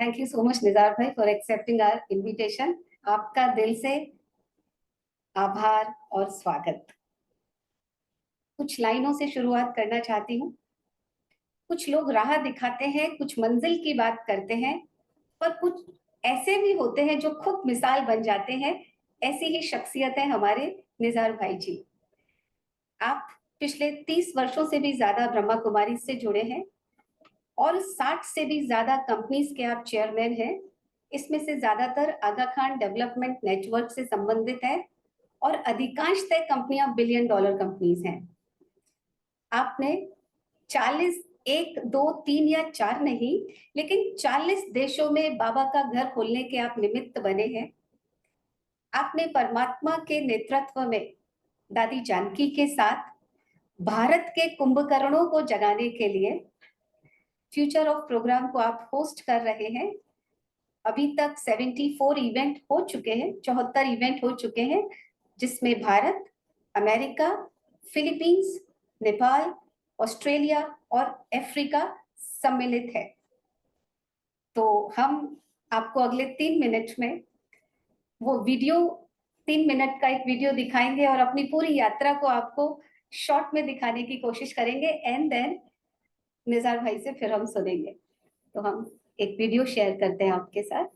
Thank you so much Nizar भाई for accepting our invitation. आपका दिल से आभार और स्वागत। कुछ लाइनों से शुरुआत करना चाहती हूँ। कुछ लोग राह दिखाते हैं, कुछ मंजिल की बात करते हैं, पर कुछ ऐसे भी होते हैं जो खुद मिसाल बन जाते हैं। ऐसी ही शख्सियत है हमारे निजार भाई जी। आप पिछले 30 वर्षों से भी ज्यादा ब्रह्मा कुमारी से जुड़े हैं और 60 से भी ज्यादा कंपनीज के आप चेयरमैन हैं। इसमें से ज्यादातर आगा खान डेवलपमेंट नेटवर्क से संबंधित है और अधिकांशतः कंपनियां बिलियन डॉलर कंपनीज हैं। आपने 40, 1, 2, 3 या 4 नहीं, लेकिन 40 देशों में बाबा का घर खोलने के आप निमित्त बने हैं। आपने परमात्मा के नेतृत्व में दादी जानकी के साथ भारत के कुंभकर्णों को जगाने के लिए फ्यूचर ऑफ प्रोग्राम को आप होस्ट कर रहे हैं। अभी तक 74 इवेंट हो चुके हैं, 74 इवेंट हो चुके हैं, जिसमें Bharat, America, Philippines, Nepal, Australia और अफ्रीका सम्मिलित है। तो हम आपको अगले 3 मिनट में वो वीडियो, 3 मिनट का एक वीडियो दिखाएंगे और अपनी पूरी यात्रा को आपको शॉर्ट में दिखाने की कोशिश करेंगे। एंड देन निजार भाई से फिर हम सुनेंगे। तो हम एक वीडियो शेयर करते हैं आपके साथ।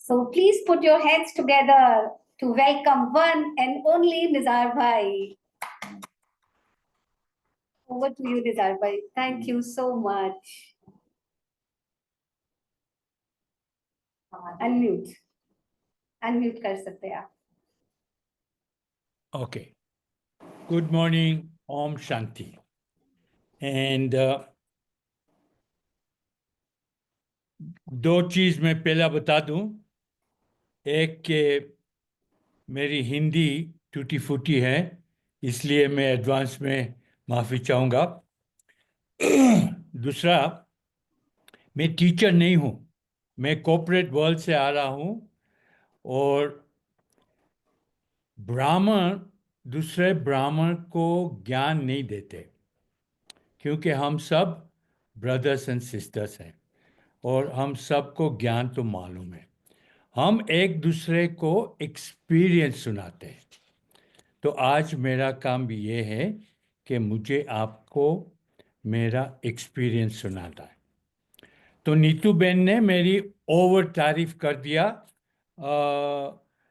So please put your hands together to welcome one and only Nizar Bhai. Over to you, Nizar Bhai. Thank you so much. Unmute. Unmute कर सकते हैं आप. Okay. Good morning, Om Shanti. And दो चीज मैं पहला बता दूं. एक के मेरी हिंदी टूटी फूटी है, इसलिए मैं एडवांस में माफी चाहूंगा. दूसरा, मैं टीचर नहीं हूं, मैं कॉर्पोरेट वर्ल्ड से आ रहा हूं. और ब्राह्मण दूसरे ब्राह्मण को ज्ञान नहीं देते, क्योंकि हम सब ब्रदर्स एंड सिस्टर्स हैं और हम सबको ज्ञान तो मालूम है. हम एक दूसरे को एक्सपीरियंस सुनाते हैं. तो आज मेरा काम भी ये है कि मुझे आपको मेरा एक्सपीरियंस सुनाता है. तो नीतू बेन ने मेरी ओवर तारीफ कर दिया,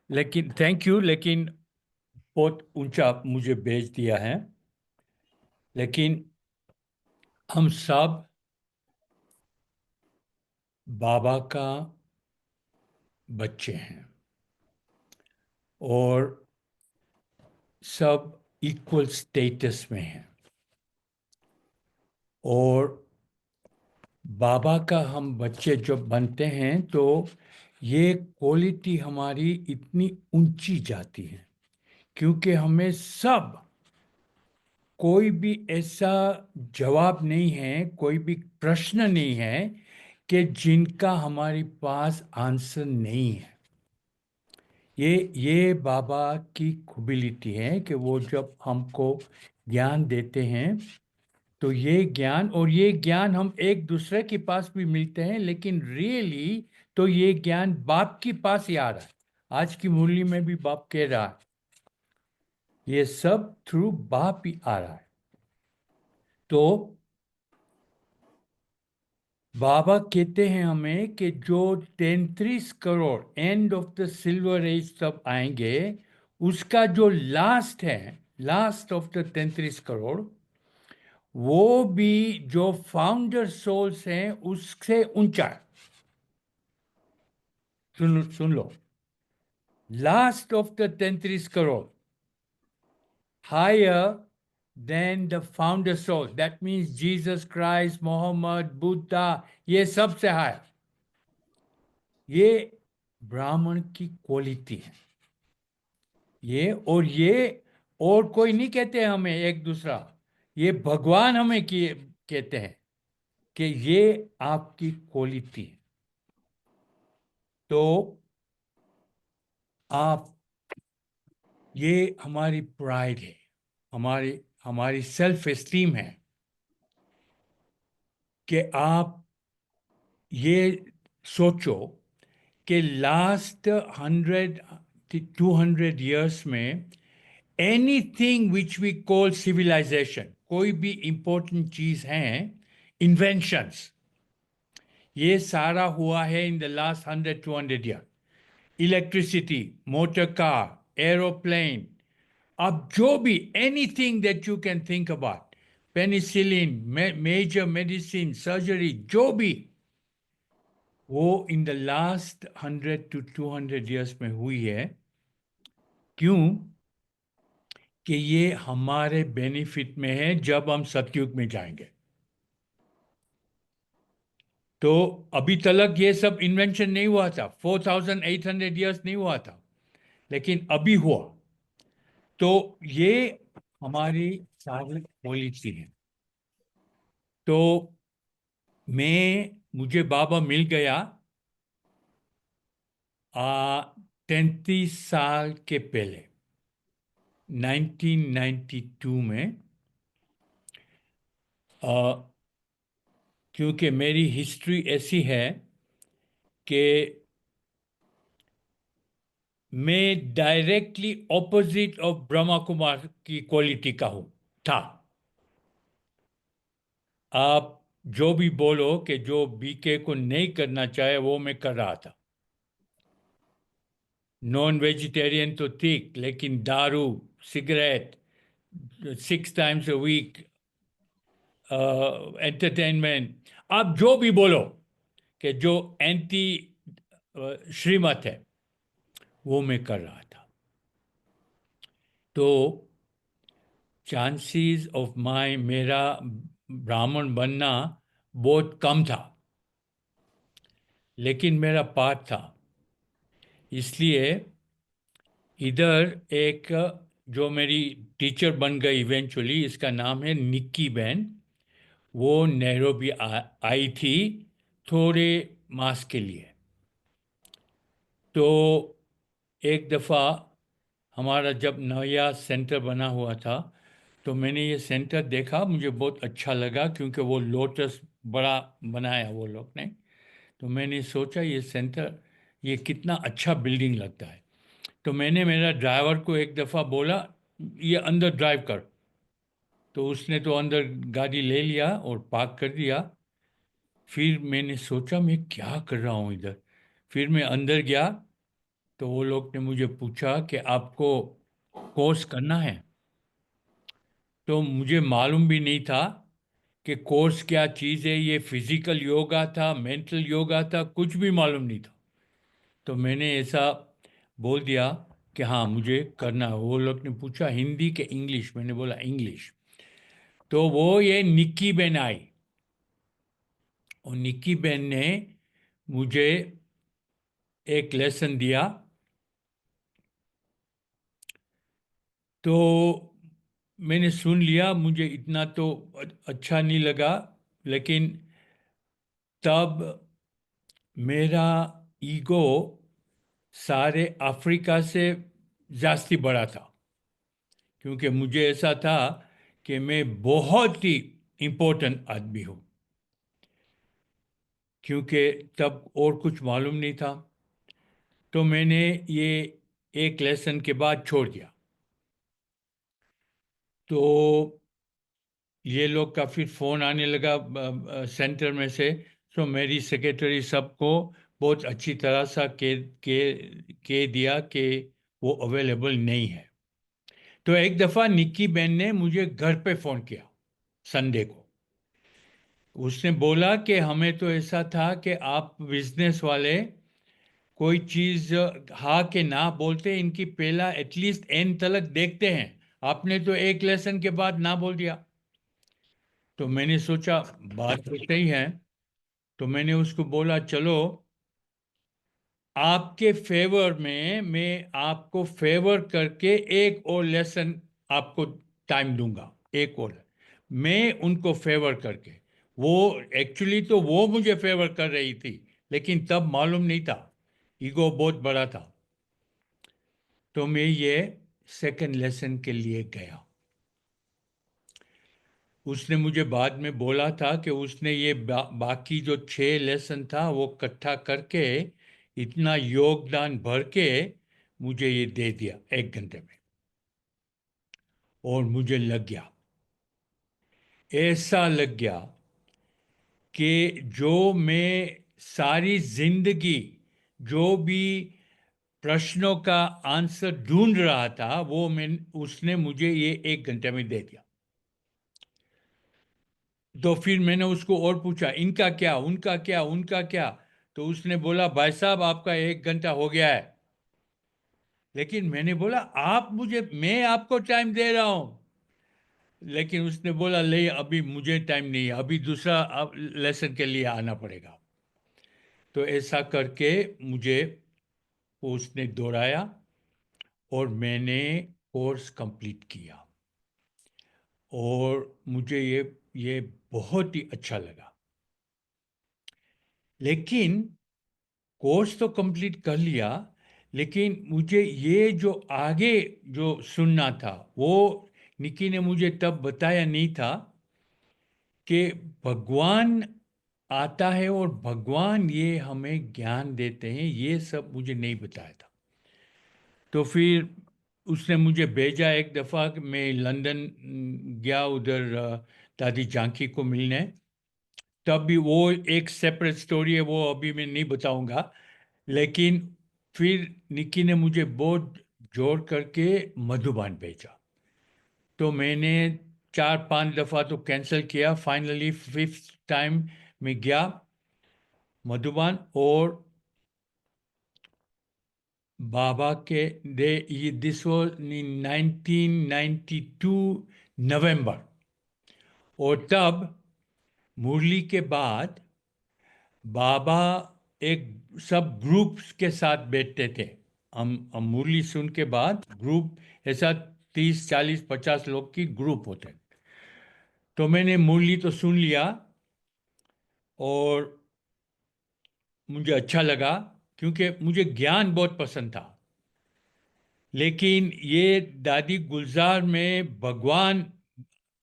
लेकिन थैंक यू, लेकिन बहुत ऊंचा मुझे भेज दिया है. लेकिन हम सब बाबा का बच्चे हैं और सब इक्वल स्टेटस में हैं. और बाबा का हम बच्चे जब बनते हैं तो ये क्वालिटी हमारी इतनी ऊंची जाती है, क्योंकि हमें सब, कोई भी ऐसा जवाब नहीं है, कोई भी प्रश्न नहीं है कि जिनका हमारे पास आंसर नहीं है. ये बाबा की खूबिलिटी है कि वो जब हमको ज्ञान देते हैं तो ये ज्ञान हम एक दूसरे के पास भी मिलते हैं, लेकिन रियली तो ये ज्ञान बाप के पास ही आ रहा है. आज की मुरली में भी बाप कह रहा है ये सब थ्रू बाप ही आ रहा है. तो बाबा कहते हैं हमें कि जो 33 crore end of the silver age तब आएंगे, उसका जो लास्ट है, लास्ट ऑफ द 33 करोड़, वो भी जो फाउंडर सोल्स हैं उससे ऊंचा है. सुन लो, last of the 33 crore higher than the founder soul. That means Jesus Christ, Muhammad, Buddha, ये सबसे हायर. ये ब्राह्मण की क्वालिटी है. ये और कोई नहीं कहते हमें एक दूसरा, ये भगवान हमें कहते हैं कि ये आपकी क्वालिटी है. तो आप, ये हमारी प्राइड है, हमारी हमारी सेल्फ एस्टीम है कि आप ये सोचो कि लास्ट 100 to 200 years में anything which we call civilisation, कोई भी इंपॉर्टेंट चीज है, इन्वेंशंस, ये सारा हुआ है in the last 100 to 200 years. Electricity, motor car, aeroplane, अब जो भी anything that you can think about, penicillin, major medicine, surgery, जो भी, वो in the last 100 to 200 years में हुई है. क्यों? कि ये हमारे बेनिफिट में है जब हम सतयुग में जाएंगे. तो अभी तक ये सब इन्वेंशन नहीं हुआ था, 4800 years नहीं हुआ था, लेकिन अभी हुआ. तो ये हमारी सारी पॉलिसी है. तो मुझे बाबा मिल गया 33 साल के पहले, 1992 में. क्योंकि मेरी हिस्ट्री ऐसी है कि मैं directly opposite of Brahma Kumar की क्वालिटी का था. आप जो भी बोलो कि जो बीके को नहीं करना चाहे वो मैं कर रहा था. नॉन वेजिटेरियन तो ठीक, लेकिन दारू, cigarette, 6 times a week, entertainment, आप जो भी बोलो कि जो एंटी श्रीमत है, वो मैं कर रहा था। तो चांसेस ऑफ मेरा ब्राह्मण बनना बहुत कम था, लेकिन मेरा पाठ था। इसलिए इधर एक जो मेरी टीचर बन गई इवेंचुअली, इसका नाम है निक्की बहन, वो नैरोबी आई थी थोड़े मास के लिए। तो एक दफ़ा हमारा जब नया सेंटर बना हुआ था, तो मैंने ये सेंटर देखा, मुझे बहुत अच्छा लगा, क्योंकि वो लोटस बड़ा बनाया वो लोग ने। तो मैंने सोचा ये सेंटर, ये कितना अच्छा बिल्डिंग लगता है। तो मैंने मेरा ड्राइवर को एक दफ़ा बोला, ये अंदर ड्राइव कर। तो उसने तो अंदर गाड़ी ले लिया और पार्क कर दिया। फिर मैंने सोचा मैं क्या कर रहा हूँ इधर। फिर मैं अंदर गया, तो वो लोग ने मुझे पूछा कि आपको कोर्स करना है। तो मुझे मालूम भी नहीं था कि कोर्स क्या चीज़ है। ये फिजिकल योगा था, मेंटल योगा था, कुछ भी मालूम नहीं था। तो मैंने ऐसा बोल दिया कि हाँ मुझे करना है। वो लोग ने पूछा हिंदी के इंग्लिश, मैंने बोला इंग्लिश। तो वो ये निक्की बहन आई, और निक्की बहन ने मुझे एक लेसन दिया। तो मैंने सुन लिया, मुझे इतना तो अच्छा नहीं लगा, लेकिन तब मेरा ईगो सारे अफ्रीका से जास्ती बड़ा था, क्योंकि मुझे ऐसा था कि मैं बहुत ही इम्पोर्टेंट आदमी हूँ, क्योंकि तब और कुछ मालूम नहीं था। तो मैंने ये एक लेसन के बाद छोड़ दिया। तो ये लोग का फिर फ़ोन आने लगा सेंटर में से। तो मेरी सेक्रेटरी सबको बहुत अच्छी तरह सा के दिया कि वो अवेलेबल नहीं है। तो एक दफ़ा निक्की बहन ने मुझे घर पे फ़ोन किया संडे को। उसने बोला कि हमें तो ऐसा था कि आप बिजनेस वाले कोई चीज़ हाँ के ना बोलते, इनकी पहला एटलीस्ट एंड तलक देखते हैं, आपने तो एक लेसन के बाद ना बोल दिया। तो मैंने सोचा बात तो सही है। तो मैंने उसको बोला चलो आपके फेवर में मैं आपको फेवर करके एक और लेसन आपको टाइम दूंगा, एक और। मैं उनको फेवर करके, वो एक्चुअली तो वो मुझे फेवर कर रही थी, लेकिन तब मालूम नहीं था, ईगो बहुत बड़ा था। तो मैं ये सेकंड लेसन के लिए गया। उसने मुझे बाद में बोला था कि उसने ये बाकी जो 6 लेसन था वो इकट्ठा करके इतना योगदान भर के मुझे ये दे दिया 1 घंटे में। और मुझे लग गया, ऐसा लग गया कि जो मैं सारी जिंदगी जो भी प्रश्नों का आंसर ढूंढ रहा था, वो मैं उसने मुझे ये 1 घंटे में दे दिया। तो फिर मैंने उसको और पूछा इनका क्या, उनका क्या, उनका क्या। तो उसने बोला भाई साहब आपका 1 घंटा हो गया है। लेकिन मैंने बोला आप मुझे, मैं आपको टाइम दे रहा हूं। लेकिन उसने बोला नहीं अभी मुझे टाइम नहीं है, अभी दूसरा लेसन के लिए आना पड़ेगा। तो ऐसा करके मुझे उसने दोहराया और मैंने कोर्स कंप्लीट किया, और मुझे ये बहुत ही अच्छा लगा। लेकिन कोर्स तो कंप्लीट कर लिया, लेकिन मुझे ये जो आगे जो सुनना था, वो निकी ने मुझे तब बताया नहीं था कि भगवान आता है और भगवान ये हमें ज्ञान देते हैं, ये सब मुझे नहीं बताया था। तो फिर उसने मुझे भेजा एक दफ़ा कि मैं लंदन गया उधर दादी झांकी को मिलने। तब भी वो एक सेपरेट स्टोरी है, वो अभी मैं नहीं बताऊंगा। लेकिन फिर निक्की ने मुझे बहुत जोर करके मधुबन भेजा। तो मैंने 4-5 दफ़ा तो कैंसिल किया, फाइनली 5th टाइम में गया मधुबन। और बाबा के दिस वॉज इन 1992 नवंबर। और तब मुरली के बाद बाबा एक सब ग्रुप्स के साथ बैठते थे। हम मुरली सुन के बाद ग्रुप ऐसा 30-40-50 लोग की ग्रुप होते। तो मैंने मुरली तो सुन लिया और मुझे अच्छा लगा, क्योंकि मुझे ज्ञान बहुत पसंद था। लेकिन ये दादी गुलजार में भगवान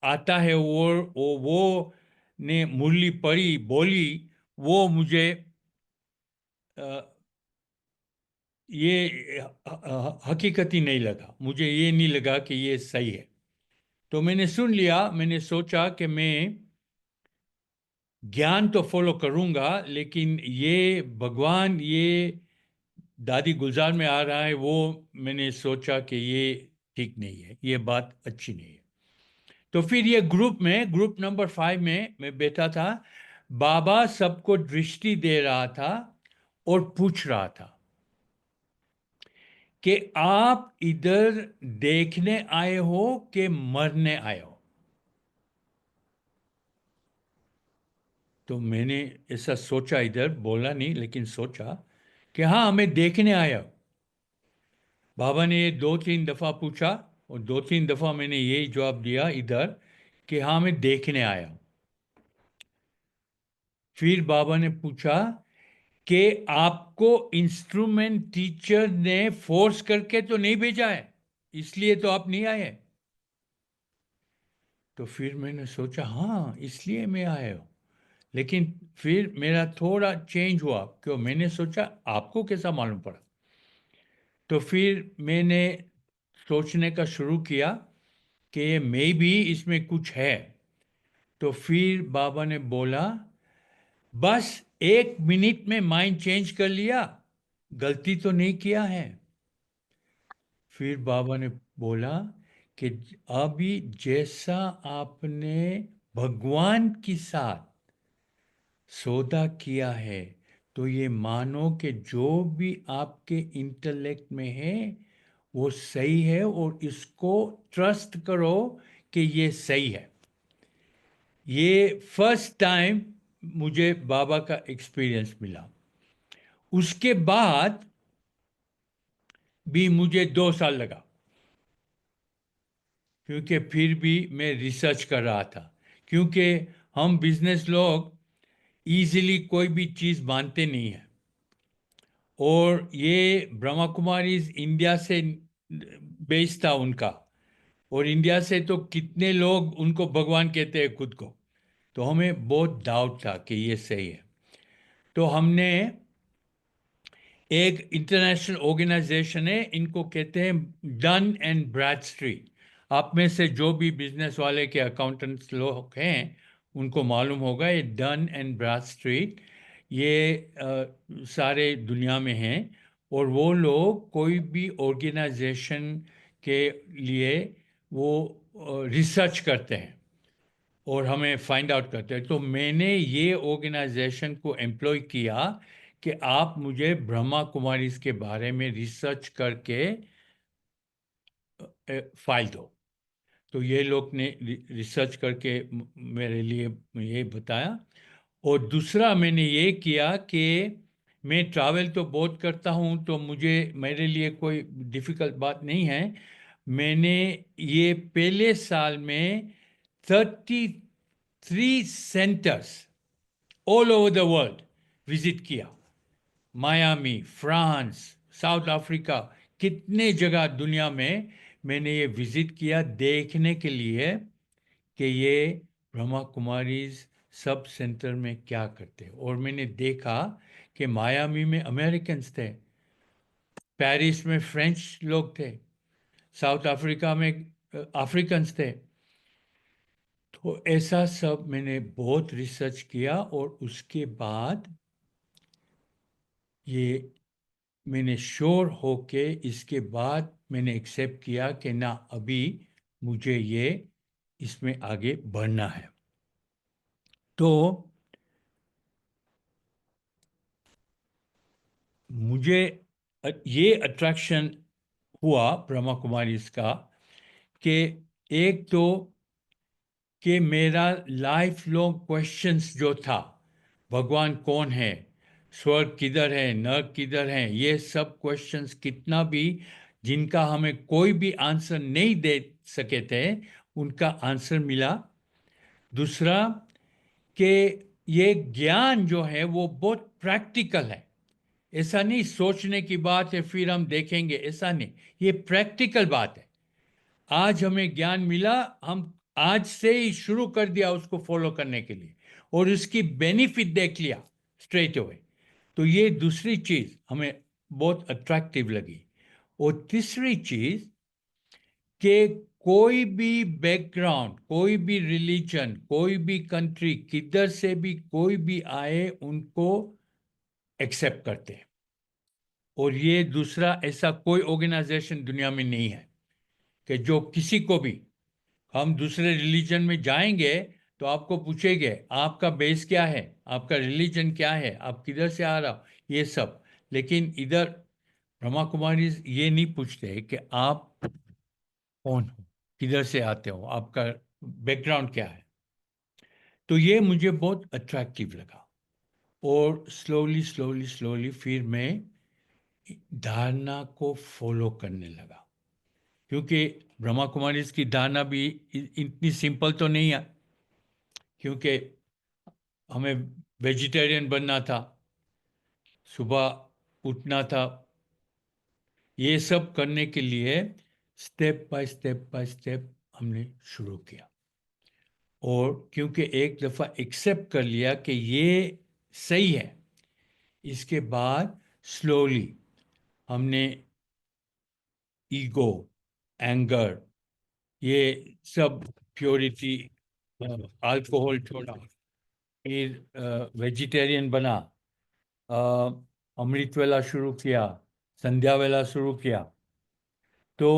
आता है, वो ने मुरली पढ़ी बोली, वो मुझे ये हकीकती नहीं लगा। मुझे ये नहीं लगा कि ये सही है। तो मैंने सुन लिया। मैंने सोचा कि मैं ज्ञान तो फॉलो करूंगा, लेकिन ये भगवान ये दादी गुलजार में आ रहा है, वो मैंने सोचा कि ये ठीक नहीं है, ये बात अच्छी नहीं है। तो फिर ये ग्रुप नंबर 5 में मैं बैठा था। बाबा सबको दृष्टि दे रहा था और पूछ रहा था कि आप इधर देखने आए हो कि मरने आए हो। तो मैंने ऐसा सोचा, इधर बोला नहीं लेकिन सोचा कि हाँ, हमें देखने आया। बाबा ने ये 2-3 दफा पूछा और 2-3 दफा मैंने यही जवाब दिया इधर कि हाँ, मैं देखने आया हूं। फिर बाबा ने पूछा कि आपको इंस्ट्रूमेंट टीचर ने फोर्स करके तो नहीं भेजा है, इसलिए तो आप नहीं आए। तो फिर मैंने सोचा हाँ, इसलिए मैं आया हूं। लेकिन फिर मेरा थोड़ा चेंज हुआ, क्यों? मैंने सोचा आपको कैसा मालूम पड़ा। तो फिर मैंने सोचने का शुरू किया कि मे भी इसमें कुछ है। तो फिर बाबा ने बोला बस 1 मिनट में माइंड चेंज कर लिया, गलती तो नहीं किया है। फिर बाबा ने बोला कि अभी जैसा आपने भगवान के साथ सौदा किया है, तो ये मानो कि जो भी आपके इंटेलेक्ट में है वो सही है, और इसको ट्रस्ट करो कि ये सही है। ये फर्स्ट टाइम मुझे बाबा का एक्सपीरियंस मिला। उसके बाद भी मुझे 2 साल लगा, क्योंकि फिर भी मैं रिसर्च कर रहा था। क्योंकि हम बिजनेस लोग इजीली कोई भी चीज़ मानते नहीं है। और ये ब्रह्मा कुमारी इंडिया से बेस था उनका, और इंडिया से तो कितने लोग उनको भगवान कहते हैं खुद को। तो हमें बहुत डाउट था कि ये सही है। तो हमने एक इंटरनेशनल ऑर्गेनाइजेशन है, इनको कहते हैं डन एंड ब्रैडस्ट्रीट। आप में से जो भी बिजनेस वाले के अकाउंटेंट्स लोग हैं उनको मालूम होगा, ये डन एंड ब्रैडस्ट्रीट ये सारे दुनिया में हैं। और वो लोग कोई भी ऑर्गेनाइजेशन के लिए वो रिसर्च करते हैं और हमें फाइंड आउट करते हैं। तो मैंने ये ऑर्गेनाइजेशन को एम्प्लॉय किया कि आप मुझे ब्रह्मा कुमारीज के बारे में रिसर्च करके फाइल दो। तो ये लोग ने रिसर्च करके मेरे लिए ये बताया। और दूसरा मैंने ये किया कि मैं ट्रैवल तो बहुत करता हूँ, तो मुझे मेरे लिए कोई डिफ़िकल्ट बात नहीं है। मैंने ये पहले साल में 33 centres all over the world visit किया। मायामी, फ्रांस, साउथ अफ्रीका, कितने जगह दुनिया में मैंने ये विजिट किया देखने के लिए कि ये ब्रह्मा कुमारीज सब सेंटर में क्या करते हैं। और मैंने देखा कि मायामी में अमेरिकन्स थे, पेरिस में फ्रेंच लोग थे, साउथ अफ्रीका में अफ्रीकन्स थे। तो ऐसा सब मैंने बहुत रिसर्च किया, और उसके बाद ये मैंने श्योर होके इसके बाद मैंने एक्सेप्ट किया कि ना, अभी मुझे ये इसमें आगे बढ़ना है। तो मुझे ये अट्रैक्शन हुआ ब्रह्मा कुमारी का कि एक तो कि मेरा लाइफ लॉन्ग क्वेश्चंस जो था, भगवान कौन है, स्वर्ग किधर है, नर्क किधर है, ये सब क्वेश्चंस कितना भी, जिनका हमें कोई भी आंसर नहीं दे सके थे, उनका आंसर मिला। दूसरा कि ये ज्ञान जो है वो बहुत प्रैक्टिकल है। ऐसा नहीं सोचने की बात है फिर हम देखेंगे, ऐसा नहीं, ये प्रैक्टिकल बात है। आज हमें ज्ञान मिला, हम आज से ही शुरू कर दिया उसको फॉलो करने के लिए, और उसकी बेनिफिट देख लिया स्ट्रेट अवे। तो ये दूसरी चीज हमें बहुत अट्रैक्टिव लगी। और तीसरी चीज कि कोई भी बैकग्राउंड, कोई भी रिलीजन, कोई भी कंट्री, किधर से भी कोई भी आए, उनको एक्सेप्ट करते हैं। और ये दूसरा ऐसा कोई ऑर्गेनाइजेशन दुनिया में नहीं है कि जो किसी को भी, हम दूसरे रिलीजन में जाएंगे तो आपको पूछेंगे आपका बेस क्या है, आपका रिलीजन क्या है, आप किधर से आ रहा हो, ये सब। लेकिन इधर ब्रह्मा कुमारी ये नहीं पूछते कि आप कौन हो, किधर से आते हो, आपका बैकग्राउंड क्या है। तो ये मुझे बहुत अट्रैक्टिव लगा। और स्लोली स्लोली स्लोली फिर मैं धारणा को फॉलो करने लगा, क्योंकि ब्रह्मा कुमारी की धारणा भी इतनी सिंपल तो नहीं है, क्योंकि हमें वेजिटेरियन बनना था, सुबह उठना था। ये सब करने के लिए step by step by step हमने शुरू किया। और क्योंकि एक दफ़ा एक्सेप्ट कर लिया कि ये सही है, इसके बाद स्लोली हमने ईगो, एंगर, ये सब, प्योरिटी, अल्कोहल छोड़ा, फिर वेजिटेरियन बना, अमृत वेला शुरू किया, संध्या वेला शुरू किया। तो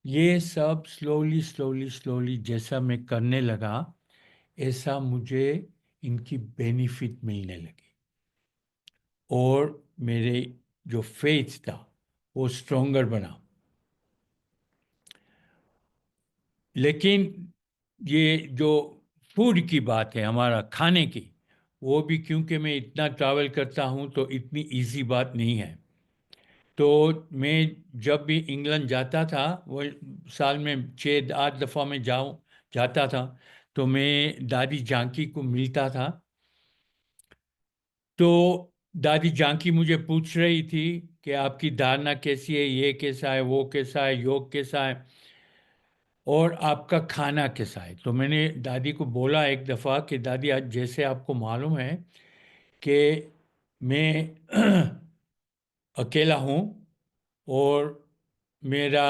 ये सब स्लोली स्लोली स्लोली जैसा मैं करने लगा, ऐसा मुझे इनकी बेनिफिट मिलने लगी, और मेरे जो फेथ था वो स्ट्रोंगर बना। लेकिन ये जो फूड की बात है, हमारा खाने की, वो भी क्योंकि मैं इतना ट्रैवल करता हूँ तो इतनी इजी बात नहीं है। तो मैं जब भी इंग्लैंड जाता था, वो साल में 6-8 दफ़ा मैं जाता था, तो मैं दादी जानकी को मिलता था। तो दादी जानकी मुझे पूछ रही थी कि आपकी धारणा कैसी है, ये कैसा है, वो कैसा है, योग कैसा है, और आपका खाना कैसा है। तो मैंने दादी को बोला एक दफ़ा कि दादी, आज जैसे आपको मालूम है कि मैं अकेला हूँ, और मेरा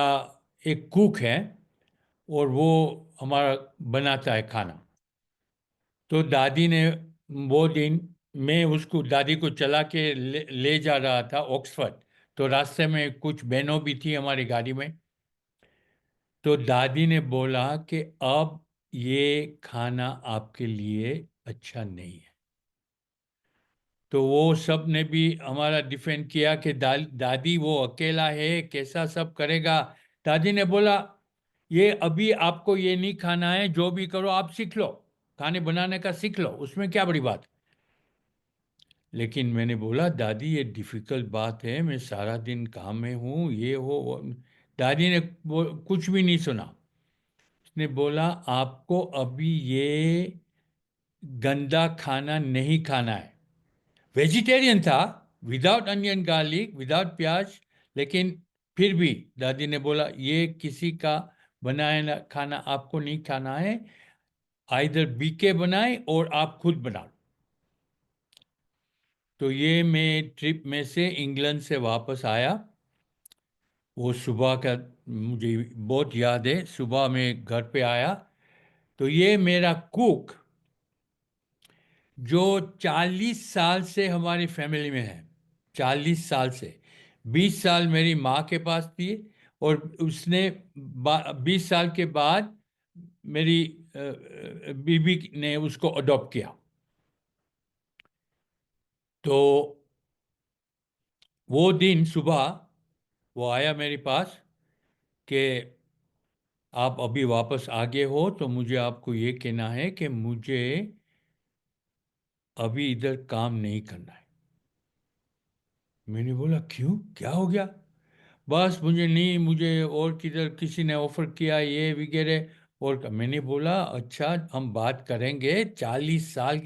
एक कुक है, और वो हमारा बनाता है खाना। तो दादी ने वो दिन, मैं उसको, दादी को चला के ले जा रहा था ऑक्सफर्ड, तो रास्ते में कुछ बहनों भी थी हमारी गाड़ी में। तो दादी ने बोला कि अब ये खाना आपके लिए अच्छा नहीं है। तो वो सब ने भी हमारा डिफेंड किया कि दादी वो अकेला है, कैसा सब करेगा। दादी ने बोला, ये अभी आपको ये नहीं खाना है, जो भी करो आप सीख लो, खाने बनाने का सीख लो, उसमें क्या बड़ी बात। लेकिन मैंने बोला, दादी ये डिफिकल्ट बात है, मैं सारा दिन काम में हूँ, ये हो वो। दादी ने कुछ भी नहीं सुना। उसने बोला, आपको अभी ये गंदा खाना नहीं खाना है। वेजिटेरियन था, विदाउट अनियन गार्लिक, विदाउट प्याज, लेकिन फिर भी दादी ने बोला, ये किसी का बनाया खाना आपको नहीं खाना है, आइदर बीके बनाए और आप खुद बनाओ। तो ये मैं ट्रिप में से इंग्लैंड से वापस आया, वो सुबह का मुझे बहुत याद है। सुबह में घर पे आया तो ये मेरा कुक, जो 40 साल से हमारी फैमिली में है, 40 साल से। 20 साल मेरी माँ के पास थी और उसने 20 साल के बाद मेरी बीबी ने उसको अडॉप्ट किया। तो वो दिन सुबह वो आया मेरे पास कि आप अभी वापस आ गए हो, तो मुझे आपको ये कहना है कि मुझे अभी इधर काम नहीं करना है। मैंने बोला क्यों, क्या हो गया? बस मुझे नहीं, मुझे और किधर किसी ने ऑफर किया ये वगैरह। और मैंने बोला अच्छा हम बात करेंगे, 40 साल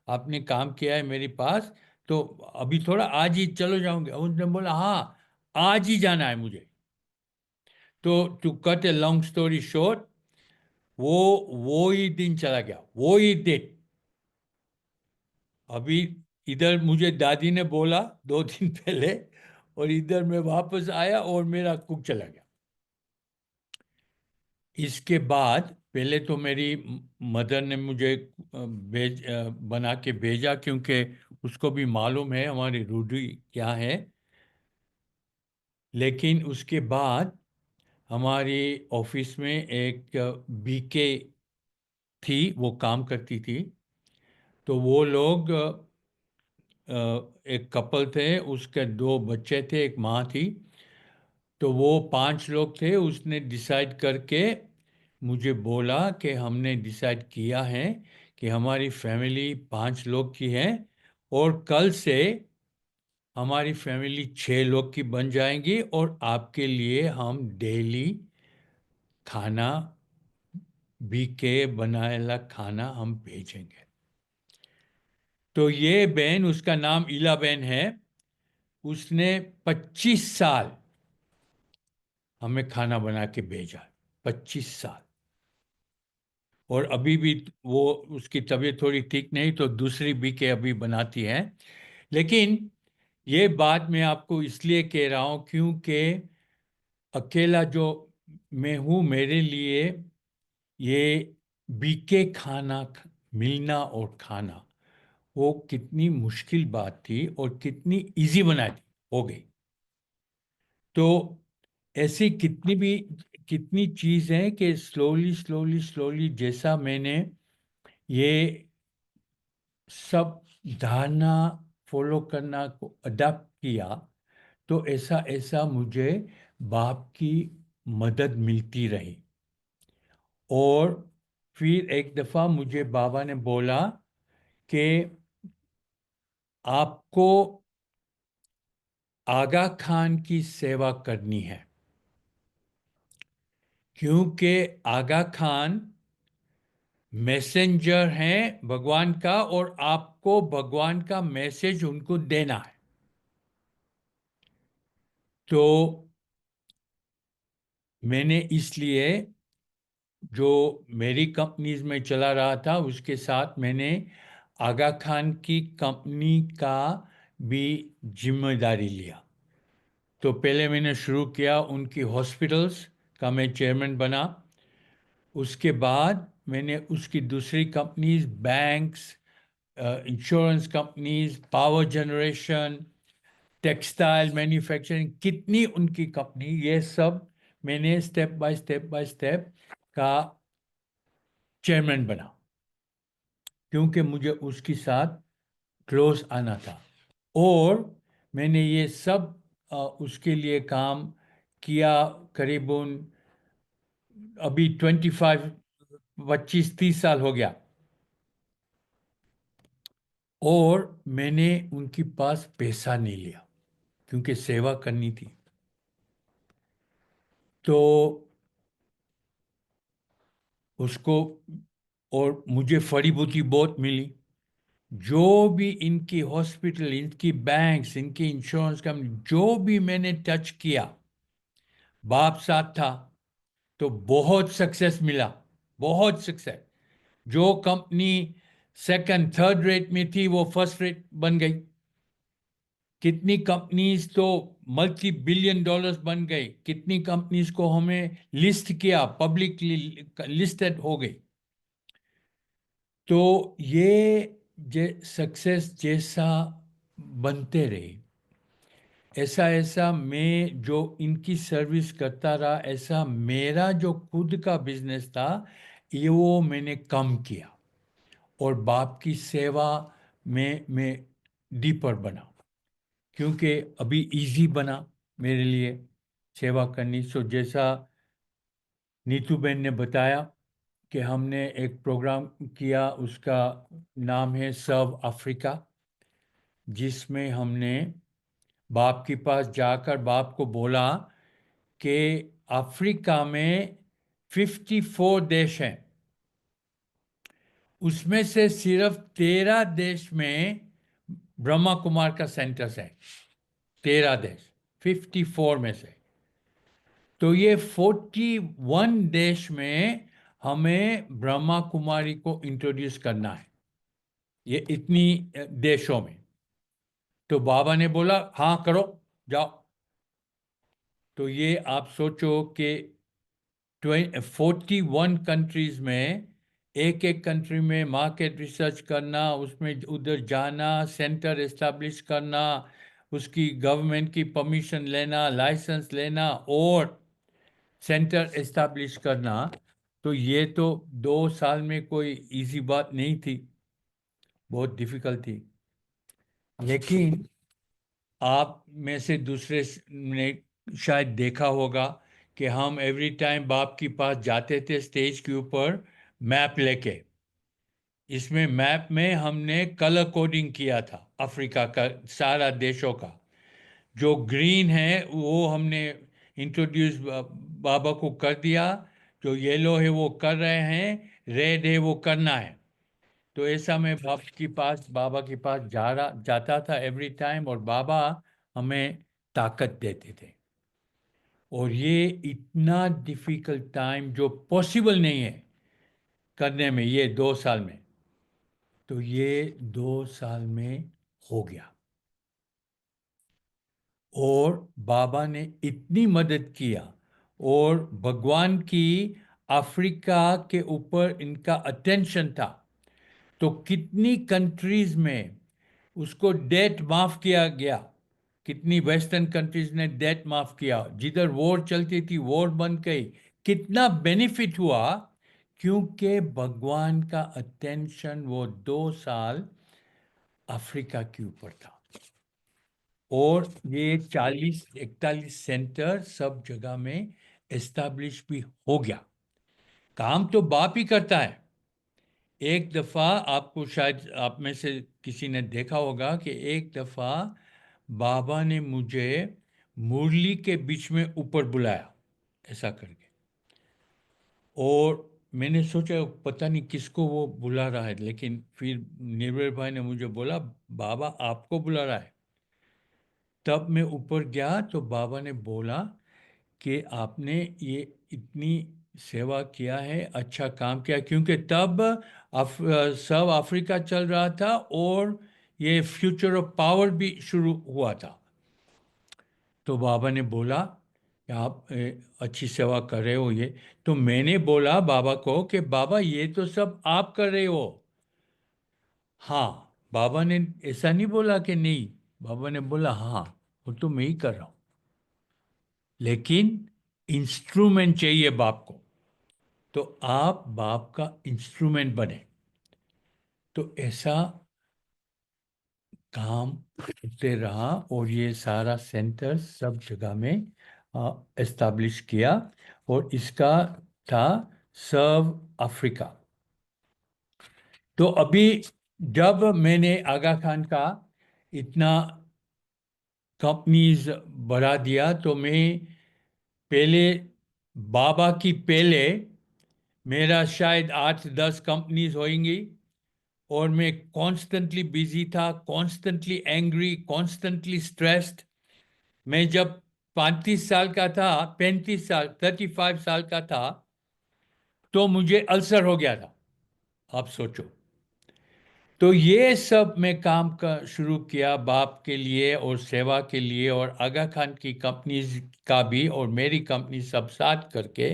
आपने काम किया है मेरे पास, तो अभी थोड़ा आज ही चलो जाऊंगे? उसने बोला हाँ आज ही जाना है मुझे। तो to cut a long story short, वो वो ही दिन चला गया, वो ही दिन। अभी इधर मुझे दादी ने बोला 2 दिन पहले, और इधर मैं वापस आया और मेरा कुक चला गया। इसके बाद पहले तो मेरी मदर ने मुझे बना के भेजा, क्योंकि उसको भी मालूम है हमारी रूढ़ी क्या है। लेकिन उसके बाद हमारी ऑफिस में एक बीके थी, वो काम करती थी। तो वो लोग एक कपल थे, उसके 2 बच्चे थे, एक माँ थी। तो वो 5 लोग थे। उसने डिसाइड करके मुझे बोला कि हमने डिसाइड किया है कि हमारी फैमिली 5 लोग की है, और कल से हमारी फैमिली 6 लोग की बन जाएंगी, और आपके लिए हम डेली खाना भी के बनाया खाना हम भेजेंगे। तो ये बहन, उसका नाम इला बहन है, उसने 25 साल हमें खाना बना के भेजा। 25 साल। और अभी भी वो, उसकी तबीयत थोड़ी ठीक नहीं, तो दूसरी भी के अभी बनाती है। लेकिन ये बात मैं आपको इसलिए कह रहा हूँ क्योंकि अकेला जो मैं हूँ, मेरे लिए ये बीके खाना मिलना और खाना, वो कितनी मुश्किल बात थी और कितनी इजी बना दी हो गई। तो ऐसी कितनी चीज है कि स्लोली स्लोली स्लोली जैसा मैंने ये सब धारणा फॉलो करना को अडॉप्ट किया, तो ऐसा ऐसा मुझे बाप की मदद मिलती रही। और फिर एक दफा मुझे बाबा ने बोला कि आपको आगा खान की सेवा करनी है, क्योंकि आगा खान मैसेंजर हैं भगवान का, और आपको भगवान का मैसेज उनको देना है। तो मैंने इसलिए जो मेरी कंपनीज में चला रहा था, उसके साथ मैंने आगा खान की कंपनी का भी जिम्मेदारी लिया। तो पहले मैंने शुरू किया उनकी हॉस्पिटल्स का, मैं चेयरमैन बना। उसके बाद मैंने उसकी दूसरी companies, banks, insurance companies, power generation, textile manufacturing, कितनी उनकी कंपनी, ये सब मैंने स्टेप बाय स्टेप का चेयरमैन बना, क्योंकि मुझे उसके साथ क्लोज आना था। और मैंने ये सब उसके लिए काम किया करीबन, अभी 25 25 30 साल हो गया। और मैंने उनके पास पैसा नहीं लिया, क्योंकि सेवा करनी थी। तो उसको, और मुझे फरीबूती बहुत मिली। जो भी इनकी हॉस्पिटल, इनकी बैंक्स, इनकी इंश्योरेंस कंपनी, जो भी मैंने टच किया, बाप साथ था, तो बहुत सक्सेस मिला, बहुत सक्सेस। जो कंपनी सेकंड थर्ड रेट में थी, वो फर्स्ट रेट बन गई। कितनी कंपनीज तो मल्टी बिलियन डॉलर्स बन गई, कितनी कंपनीज को हमें लिस्ट किया, पब्लिकली लिस्टेड हो गई। तो ये सक्सेस जैसा बनते रहे। ऐसा ऐसा मैं जो इनकी सर्विस करता रहा, ऐसा मेरा जो खुद का बिजनेस था ये वो मैंने कम किया और बाप की सेवा में मैं डीपर बना, क्योंकि अभी इजी बना मेरे लिए सेवा करनी। सो जैसा नीतू बहन ने बताया कि हमने एक प्रोग्राम किया, उसका नाम है सर्व अफ्रीका, जिसमें हमने बाप के पास जाकर बाप को बोला कि अफ्रीका में 54 देश हैं, उसमें से सिर्फ 13 देश में ब्रह्मा कुमार का सेंटर्स है। 13 देश 54 में से। तो ये 41 देश में हमें ब्रह्मा कुमारी को इंट्रोड्यूस करना है, ये इतनी देशों में। तो बाबा ने बोला हाँ करो, जाओ। तो ये आप सोचो कि 41 कंट्रीज में, एक एक कंट्री में मार्केट रिसर्च करना, उसमें उधर जाना, सेंटर एस्टैब्लिश करना, उसकी गवर्नमेंट की परमिशन लेना, लाइसेंस लेना और सेंटर एस्टैब्लिश करना। तो ये तो 2 साल में कोई इजी बात नहीं थी, बहुत डिफिकल्ट थी। लेकिन आप में से दूसरे ने शायद देखा होगा कि हम एवरी टाइम बाप के पास जाते थे स्टेज के ऊपर मैप लेके। इसमें मैप में हमने कलर कोडिंग किया था अफ्रीका का सारा देशों का। जो ग्रीन है वो हमने इंट्रोड्यूस बाबा को कर दिया, जो येलो है वो कर रहे हैं, रेड है वो करना है। तो ऐसा मैं बाबा के पास जाता था एवरी टाइम, और बाबा हमें ताकत देते थे। और ये इतना डिफिकल्ट टाइम जो पॉसिबल नहीं है करने में ये 2 साल में, तो ये 2 साल में हो गया। और बाबा ने इतनी मदद किया, और भगवान की अफ्रीका के ऊपर इनका अटेंशन था। तो कितनी कंट्रीज में उसको डेट माफ किया गया, कितनी वेस्टर्न कंट्रीज ने डेट माफ किया, जिधर वॉर चलती थी वॉर बंद गई। कितना बेनिफिट हुआ, क्योंकि भगवान का अटेंशन वो 2 साल अफ्रीका के ऊपर था। और ये 40-41 सेंटर सब जगह में एस्टैब्लिश भी हो गया। काम तो बाप ही करता है। एक दफा आपको शायद आप में से किसी ने देखा होगा कि एक दफा बाबा ने मुझे मुरली के बीच में ऊपर बुलाया ऐसा करके, और मैंने सोचा पता नहीं किसको वो बुला रहा है, लेकिन फिर निर्भय भाई ने मुझे बोला बाबा आपको बुला रहा है। तब मैं ऊपर गया तो बाबा ने बोला कि आपने ये इतनी सेवा किया है, अच्छा काम किया, क्योंकि तब सब अफ्रीका चल रहा था और ये फ्यूचर ऑफ पावर भी शुरू हुआ था। तो बाबा ने बोला कि आप अच्छी सेवा कर रहे हो ये। तो मैंने बोला बाबा को कि बाबा ये तो सब आप कर रहे हो। हाँ, बाबा ने ऐसा नहीं बोला कि नहीं, बाबा ने बोला हाँ वो तो मैं ही कर रहा हूँ, लेकिन इंस्ट्रूमेंट चाहिए बाप को, तो आप बाप का इंस्ट्रूमेंट बने। तो ऐसा काम करते रहा, और ये सारा सेंटर सब जगह में एस्टैब्लिश किया, और इसका था सर्व अफ्रीका। तो अभी जब मैंने आगा खान का इतना कंपनीज बढ़ा दिया, तो मैं पहले बाबा की पहले मेरा शायद 8-10 कंपनीज होंगी, और मैं कॉन्स्टेंटली बिजी था, कॉन्स्टेंटली एंग्री, कॉन्स्टेंटली स्ट्रेस्ड। मैं जब 35 साल का था, 35 साल का था, तो मुझे अल्सर हो गया था, आप सोचो। तो ये सब मैं काम का शुरू किया बाप के लिए और सेवा के लिए, और आगा खान की कंपनीज का भी और मेरी कंपनी सब साथ करके,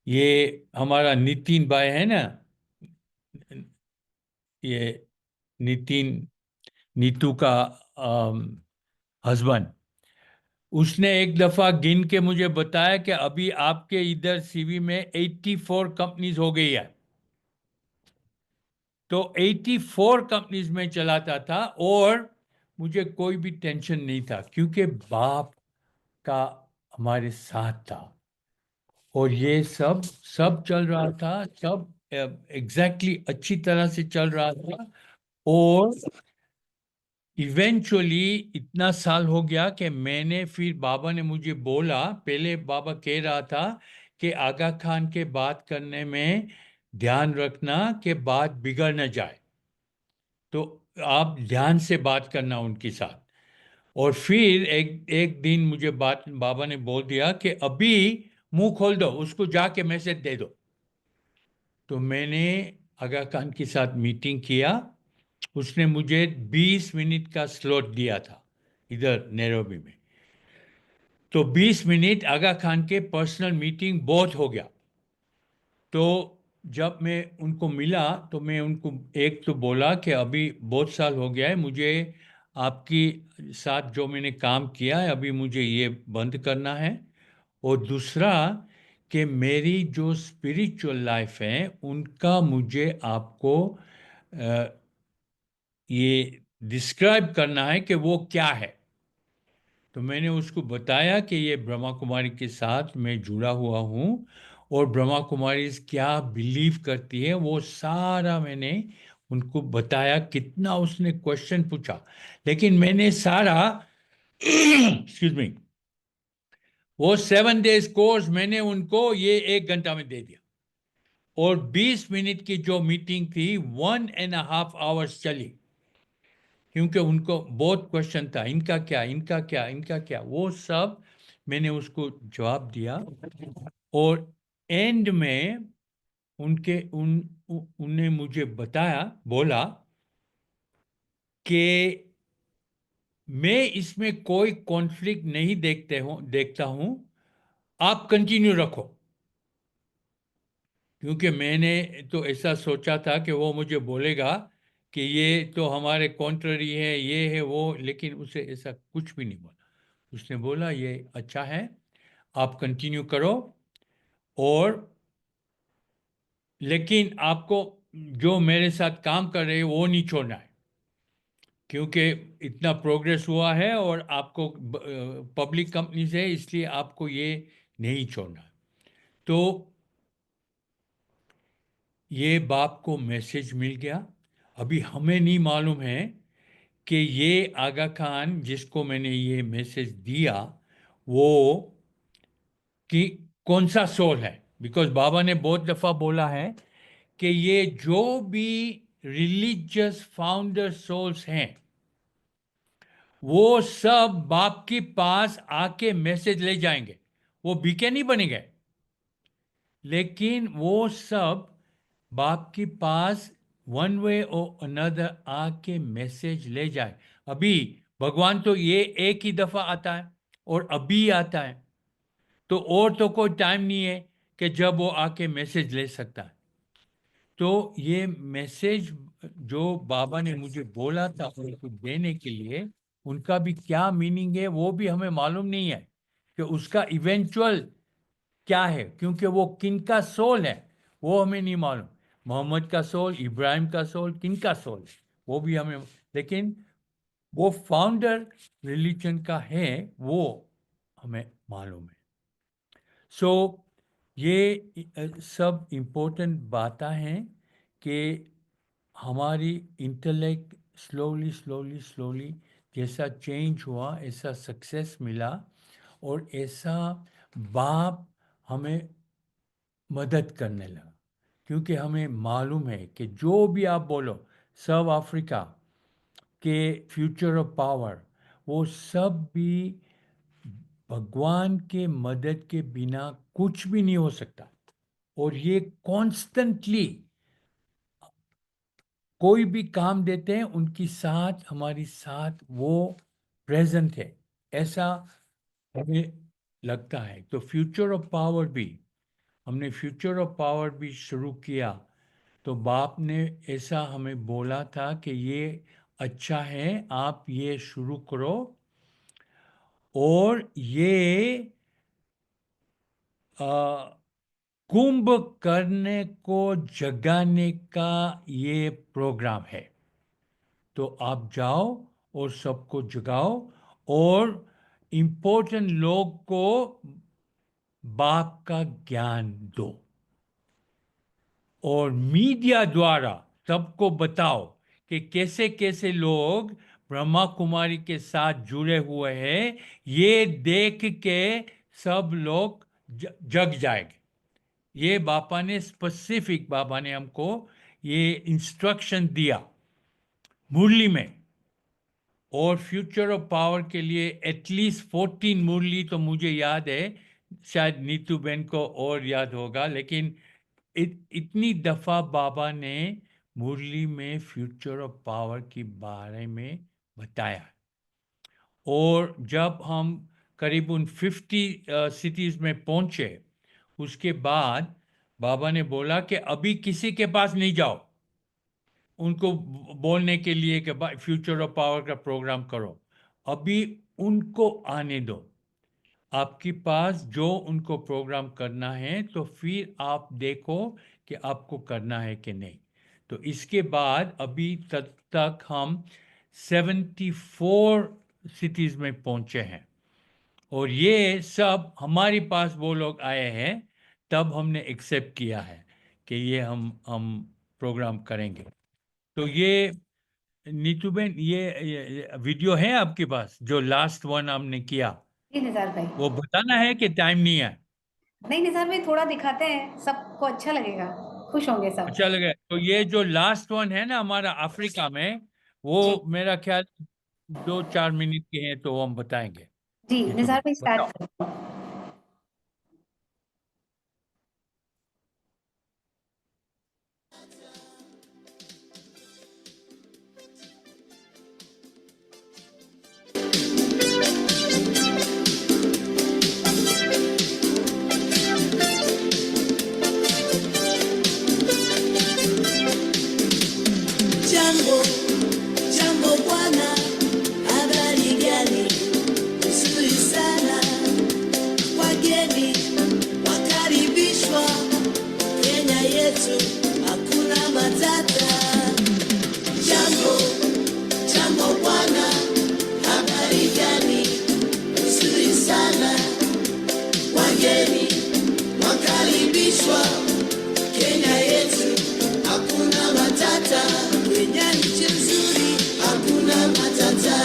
ये हमारा नितिन भाई है ना, ये नितिन, नीतू का हस्बैंड, उसने एक दफा गिन के मुझे बताया कि अभी आपके इधर सीवी में 84 कंपनीज हो गई है। तो 84 कंपनीज में चलाता था और मुझे कोई भी टेंशन नहीं था क्योंकि बाप का हमारे साथ था और ये सब सब चल रहा था, सब एग्जैक्टली अच्छी तरह से चल रहा था। और इवेंचुअली इतना साल हो गया कि मैंने फिर बाबा ने मुझे बोला, पहले बाबा कह रहा था कि आगा खान के बात करने में ध्यान रखना कि बात बिगड़ न जाए, तो आप ध्यान से बात करना उनके साथ। और फिर एक एक दिन मुझे बात बाबा ने बोल दिया कि अभी मुंह खोल दो, उसको जाके मैसेज दे दो। तो मैंने आगा खान के साथ मीटिंग किया। उसने मुझे 20 मिनट का स्लॉट दिया था इधर नैरोबी में। तो 20 मिनट आगा खान के पर्सनल मीटिंग बहुत हो गया। तो जब मैं उनको मिला तो मैं उनको एक तो बोला कि अभी बहुत साल हो गया है, मुझे आपकी साथ जो मैंने काम किया है अभी मुझे ये बंद करना है। और दूसरा कि मेरी जो स्पिरिचुअल लाइफ है उनका मुझे आपको अ, ये डिस्क्राइब करना है कि वो क्या है। तो मैंने उसको बताया कि ये ब्रह्मा कुमारी के साथ मैं जुड़ा हुआ हूँ और ब्रह्मा कुमारी क्या बिलीव करती है वो सारा मैंने उनको बताया। कितना उसने क्वेश्चन पूछा, लेकिन मैंने सारा एक्सक्यूज मी, वो 7 डेज कोर्स मैंने उनको ये 1 घंटा में दे दिया। और 20 मिनट की जो मीटिंग थी 1.5 आवर्स चली, क्योंकि उनको बहुत क्वेश्चन था, इनका क्या, इनका क्या, इनका क्या, वो सब मैंने उसको जवाब दिया। और एंड में उनके उनने मुझे बताया, बोला कि मैं इसमें कोई कॉन्फ्लिक्ट नहीं देखता हूं, आप कंटिन्यू रखो। क्योंकि मैंने तो ऐसा सोचा था कि वो मुझे बोलेगा कि ये तो हमारे कॉन्ट्ररी है, ये है वो, लेकिन उसे ऐसा कुछ भी नहीं बोला। उसने बोला ये अच्छा है, आप कंटिन्यू करो, और लेकिन आपको जो मेरे साथ काम कर रहे हैं वो नहीं छोड़ना है, क्योंकि इतना प्रोग्रेस हुआ है और आपको पब्लिक कंपनीज है इसलिए आपको ये नहीं छोड़ना। तो ये बाप को मैसेज मिल गया। अभी हमें नहीं मालूम है कि ये आगा खान जिसको मैंने ये मैसेज दिया वो कि कौन सा सोल है। बिकॉज बाबा ने बहुत दफा बोला है कि ये जो भी रिलीजियस फाउंडर सोल्स हैं वो सब बाप के पास आके मैसेज ले जाएंगे, वो बीके नहीं बनेंगे, लेकिन वो सब बाप के पास वन वे और अनदर आके मैसेज ले जाए। अभी भगवान तो ये एक ही दफा आता है और अभी आता है, तो और तो कोई टाइम नहीं है कि जब वो आके मैसेज ले सकता है। तो ये मैसेज जो बाबा ने मुझे बोला था उनको देने के लिए, उनका भी क्या मीनिंग है वो भी हमें मालूम नहीं है कि उसका इवेंचुअल क्या है, क्योंकि वो किन का सोल है वो हमें नहीं मालूम। मोहम्मद का सोल, इब्राहिम का सोल, किन का सोल है वो भी हमें, लेकिन वो फाउंडर रिलीजन का है वो हमें मालूम है। सो ये सब इम्पोर्टेंट बातें हैं कि हमारी इंटेलेक्ट स्लोली स्लोली स्लोली जैसा चेंज हुआ, ऐसा सक्सेस मिला, और ऐसा बाप हमें मदद करने लगा। क्योंकि हमें मालूम है कि जो भी आप बोलो, सब अफ्रीका के फ्यूचर ऑफ पावर, वो सब भी भगवान के मदद के बिना कुछ भी नहीं हो सकता। और ये कॉन्स्टेंटली कोई भी काम देते हैं उनकी साथ, हमारी साथ वो प्रेजेंट है, ऐसा हमें लगता है। तो फ्यूचर ऑफ पावर भी, हमने फ्यूचर ऑफ पावर भी शुरू किया तो बाप ने ऐसा हमें बोला था कि ये अच्छा है, आप ये शुरू करो। और ये कुंभकर्ण को जगाने का ये प्रोग्राम है। तो आप जाओ और सबको जगाओ और इम्पोर्टेंट लोग को बाप का ज्ञान दो और मीडिया द्वारा सबको बताओ कि कैसे कैसे लोग ब्रह्मा कुमारी के साथ जुड़े हुए हैं। ये देख के सब लोग जग जाएंगे। ये बापा ने स्पेसिफिक, बाबा ने हमको ये इंस्ट्रक्शन दिया मुरली में। और फ्यूचर ऑफ पावर के लिए एटलीस्ट 14 मुरली तो मुझे याद है, शायद नीतू बेन को और याद होगा, लेकिन इतनी दफा बाबा ने मुरली में फ्यूचर ऑफ पावर के बारे में बताया। और जब हम करीबन 50 सिटीज में पहुंचे, उसके बाद बाबा ने बोला कि अभी किसी के पास नहीं जाओ उनको बोलने के लिए कि फ्यूचर ऑफ पावर का प्रोग्राम करो। अभी उनको आने दो, आपके पास जो उनको प्रोग्राम करना है, तो फिर आप देखो कि आपको करना है कि नहीं। तो इसके बाद अभी तक हम 74 सिटीज में पहुंचे हैं और ये सब हमारे पास वो लोग आए हैं, तब हमने एक्सेप्ट किया है कि ये हम प्रोग्राम करेंगे। तो ये नीतू बेन, ये वीडियो है आपके पास जो लास्ट वन हमने किया, जी निसार भाई। वो बताना है कि टाइम नहीं है? नहीं निसार भाई, थोड़ा दिखाते हैं, सबको अच्छा लगेगा, खुश होंगे सब। अच्छा लगे तो ये जो लास्ट वन है ना हमारा अफ्रीका में, वो जी मेरा ख्याल 2-4 मिनट के हैं, तो वो हम बताएंगे। जी नीतू निसार बेन भाई, बताओ। स्टार्ट करो। Jambo, jambo bwana, habari gani? Nzuri sana, wageni wakaribishwa Kenya yetu, hakuna matata. Jambo, jambo bwana, habari gani? Nzuri sana, wageni wakaribishwa Kenya yetu, hakuna matata. Kenya nchi nzuri, hakuna matata.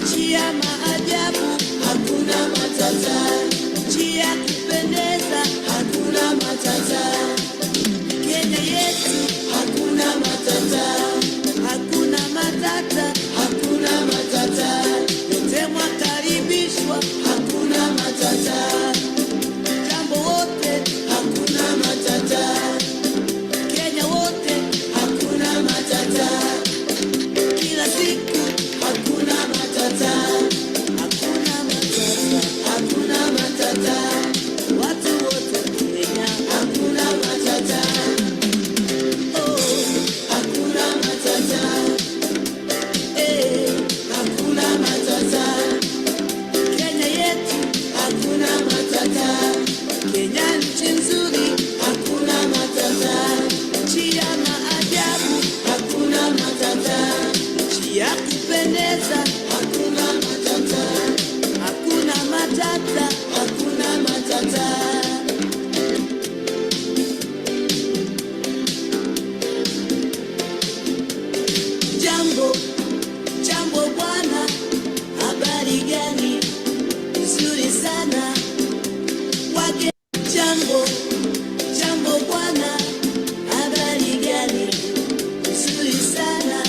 Nchi ya maajabu, hakuna matata. Nchi ya kupendeza, hakuna matata. Kenya yetu, hakuna matata. Hakuna matata, hakuna matata. Yote mwakaribishwa, hakuna matata. Jambo wote, hakuna matata. Kenya wote, hakuna matata. Kila siku, hakuna matata. Hakuna matata, hakuna matata. Watu wote Kenya, hakuna matata. Oh, hakuna matata. Hakuna matata. Kenya yetu, hakuna matata. Kenya nchi nzuri, hakuna matata. Nchi ya maajabu, hakuna matata. Nchi ya kupendeza, hakuna matata. Hakuna matata, hakuna matata. Jambo, jambo bwana, habari gani? Nzuri sana, wageni. Jambo, jambo bwana, habari gani? Nzuri sana,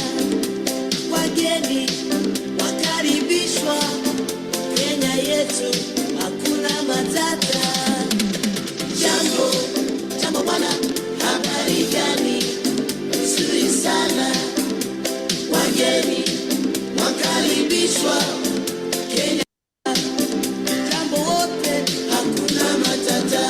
wageni wakaribishwa Kenya yetu, hakuna matata. Jambo, jambo bwana, habari gani? Nzuri sana, wageni wakaribishwa Kenya. Jambo wote, hakuna matata.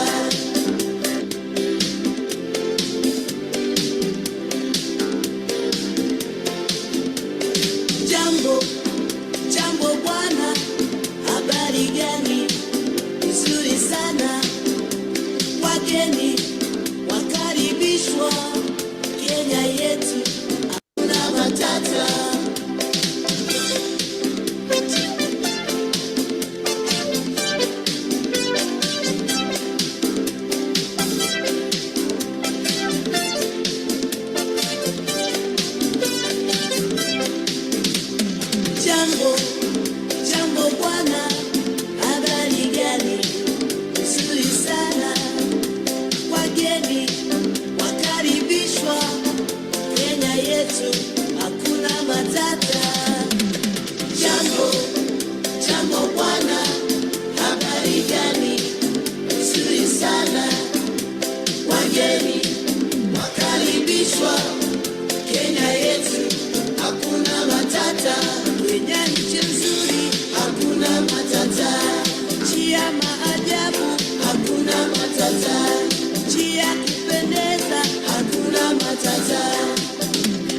matata.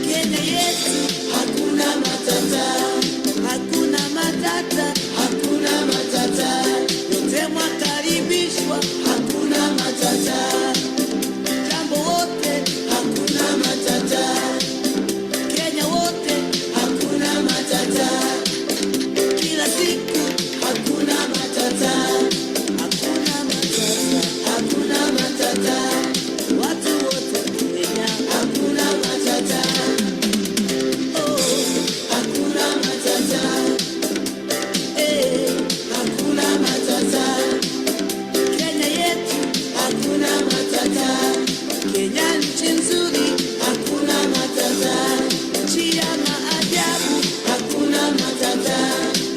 Kenya yetu hakuna matata, hakuna matata, hakuna matata. Yote mwakaribishwa, hakuna matata. Jambo wote, hakuna matata. Kenya wote, hakuna matata. Kila siku, hakuna matata. Hakuna matata, hakuna matata. Watu wote Kenya, hakuna matata. Oh, hakuna matata. Hakuna matata. Kenya yetu, hakuna matata. Kenya nchi nzuri, hakuna matata. Nchi ya maajabu, hakuna matata.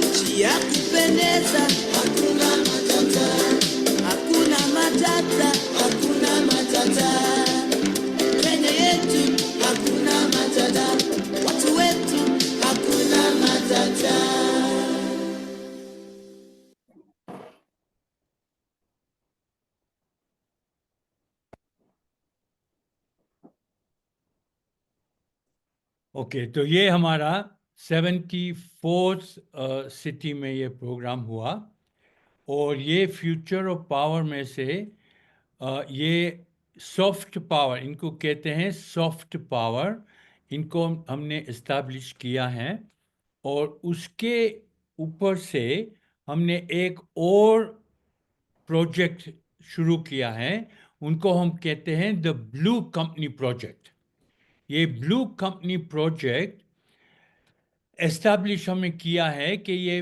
Nchi ya kupendeza, hakuna matata. Hakuna matata, hakuna matata. Kenya yetu, hakuna matata. Watu wetu, hakuna matata. Okay, तो ये हमारा 74th city में ये programme हुआ और ये future of power में से ये सॉफ्ट पावर, इनको कहते हैं सॉफ्ट पावर, इनको हमने इस्टेब्लिश किया है और उसके ऊपर से हमने एक और प्रोजेक्ट शुरू किया है, उनको हम कहते हैं द ब्लू कंपनी प्रोजेक्ट। ये ब्लू कंपनी प्रोजेक्ट एस्टैब्लिश हमने किया है कि ये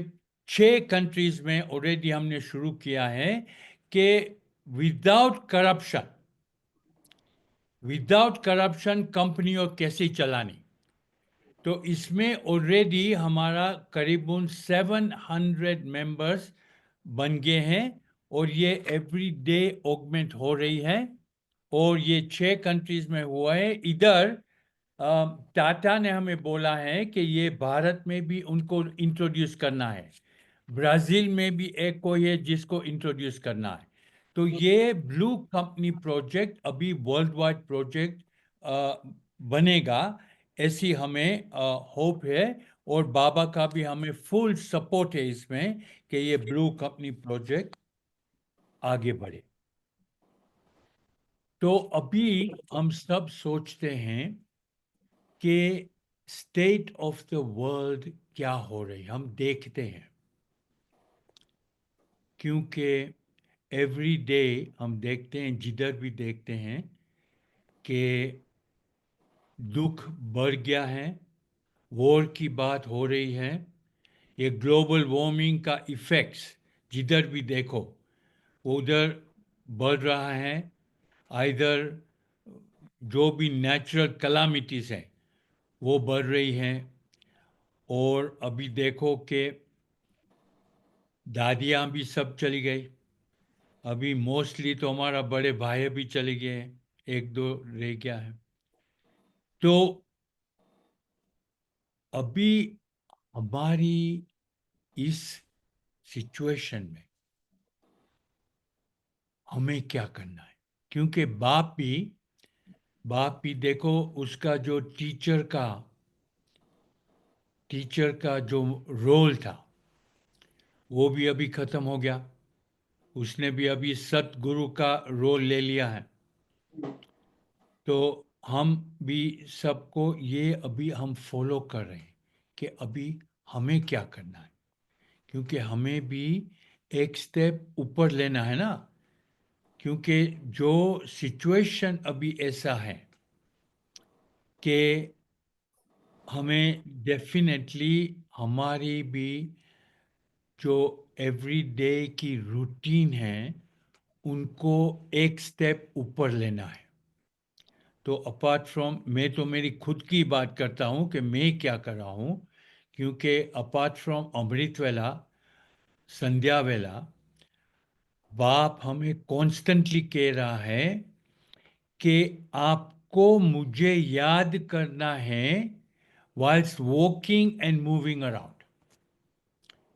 6 कंट्रीज में ऑलरेडी हमने शुरू किया है कि विदाउट करप्शन कंपनियों कैसे चलानी। तो इसमें ऑलरेडी हमारा करीबन 700 मेंबर्स बन गए हैं और ये एवरी डे ऑगमेंट हो रही है और ये 6 कंट्रीज में हुआ है। इधर टाटा ने हमें बोला है कि ये भारत में भी उनको इंट्रोड्यूस करना है, ब्राज़ील में भी एक कोई है जिसको इंट्रोड्यूस करना है। तो ये ब्लू कंपनी प्रोजेक्ट अभी वर्ल्ड वाइड प्रोजेक्ट बनेगा, ऐसी हमें होप है और बाबा का भी हमें फुल सपोर्ट है इसमें कि ये ब्लू कंपनी प्रोजेक्ट आगे बढ़े। तो अभी हम सब सोचते हैं कि स्टेट ऑफ द वर्ल्ड क्या हो रही, हम देखते हैं क्योंकि एवरी डे हम देखते हैं, जिधर भी देखते हैं कि दुख बढ़ गया है, वॉर की बात हो रही है, ये ग्लोबल वार्मिंग का इफ़ेक्ट्स जिधर भी देखो उधर बढ़ रहा है। आइदर जो भी नेचुरल कलामिटीज़ हैं वो बढ़ रही हैं और अभी देखो कि दादियाँ भी सब चली गई, अभी मोस्टली तो हमारा बड़े भाई भी चले गए हैं, 1-2 रह गया है। तो अभी हमारी इस सिचुएशन में हमें क्या करना है, क्योंकि बाप भी देखो उसका जो टीचर का जो रोल था वो भी अभी खत्म हो गया, उसने भी अभी सतगुरु का रोल ले लिया है। तो हम भी सबको ये अभी हम फॉलो कर रहे हैं कि अभी हमें क्या करना है, क्योंकि हमें भी एक स्टेप ऊपर लेना है ना, क्योंकि जो सिचुएशन अभी ऐसा है कि हमें डेफिनेटली हमारी भी जो एवरी डे की रूटीन है उनको एक स्टेप ऊपर लेना है। तो अपार्ट फ्रॉम, मैं तो मेरी खुद की बात करता हूँ कि मैं क्या कर रहा हूँ, क्योंकि अपार्ट फ्रॉम अमृत वेला, संध्या वेला, बाप हमें कॉन्स्टेंटली कह रहा है कि आपको मुझे याद करना है वाइल्स वॉकिंग एंड मूविंग अराउंड।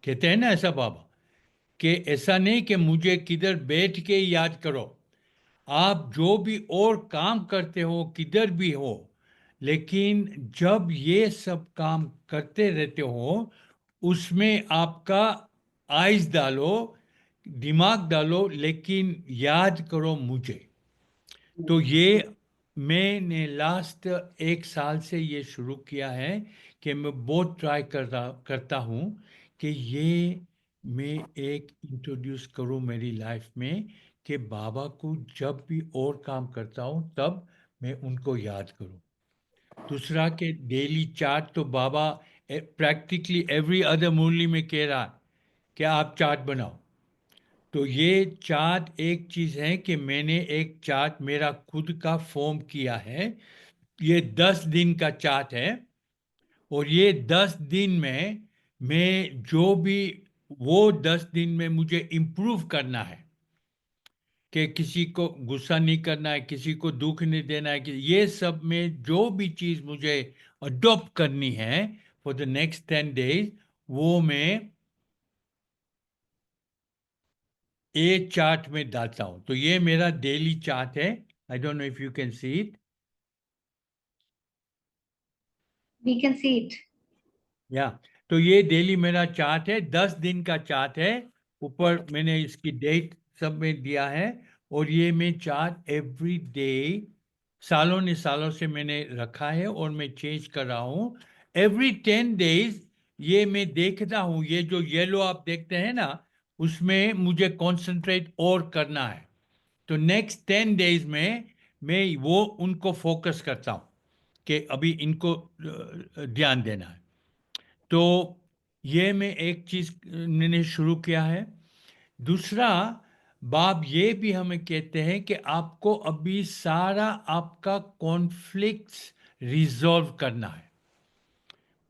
कहते हैं ना ऐसा बाबा, कि ऐसा नहीं कि मुझे किधर बैठ के याद करो, आप जो भी और काम करते हो, किधर भी हो, लेकिन जब ये सब काम करते रहते हो, उसमें आपका आइज डालो, दिमाग डालो, लेकिन याद करो मुझे। तो ये मैंने लास्ट 1 साल से ये शुरू किया है कि मैं बहुत ट्राई करता हूँ कि ये मैं एक इंट्रोड्यूस करूँ मेरी लाइफ में, कि बाबा को जब भी और काम करता हूँ तब मैं उनको याद करूँ। दूसरा के डेली चार्ट तो बाबा प्रैक्टिकली एवरी अदर मुरली में कह रहा है कि आप चार्ट बनाओ। तो ये चार्ट एक चीज है कि मैंने एक चार्ट मेरा खुद का फॉर्म किया है। ये 10 दिन का चार्ट है, और ये 10 दिन में मैं जो भी, वो 10 दिन में मुझे इम्प्रूव करना है, कि किसी को गुस्सा नहीं करना है, किसी को दुख नहीं देना है, कि ये सब में जो भी चीज मुझे अडॉप्ट करनी है फॉर द नेक्स्ट 10 डेज, वो मैं ए चार्ट में डालता हूं। तो ये मेरा डेली चार्ट है। I don't know if you can see it. We can see it. या तो ये डेली मेरा चार्ट है, 10 दिन का चार्ट है। ऊपर मैंने इसकी डेट सब में दिया है। और ये मैं चार्ट एवरी डे सालों ने सालों से मैंने रखा है, और मैं चेंज कर रहा हूँ एवरी 10 डेज। ये मैं देखता हूँ, ये जो येलो आप देखते हैं ना, उसमें मुझे कंसंट्रेट और करना है। तो नेक्स्ट 10 डेज में मैं वो उनको फोकस करता हूँ कि अभी इनको ध्यान देना है। तो ये मैं एक चीज मैंने शुरू किया है। दूसरा, बाप ये भी हमें कहते हैं कि आपको अभी सारा आपका कॉन्फ्लिक्ट्स रिजॉल्व करना है।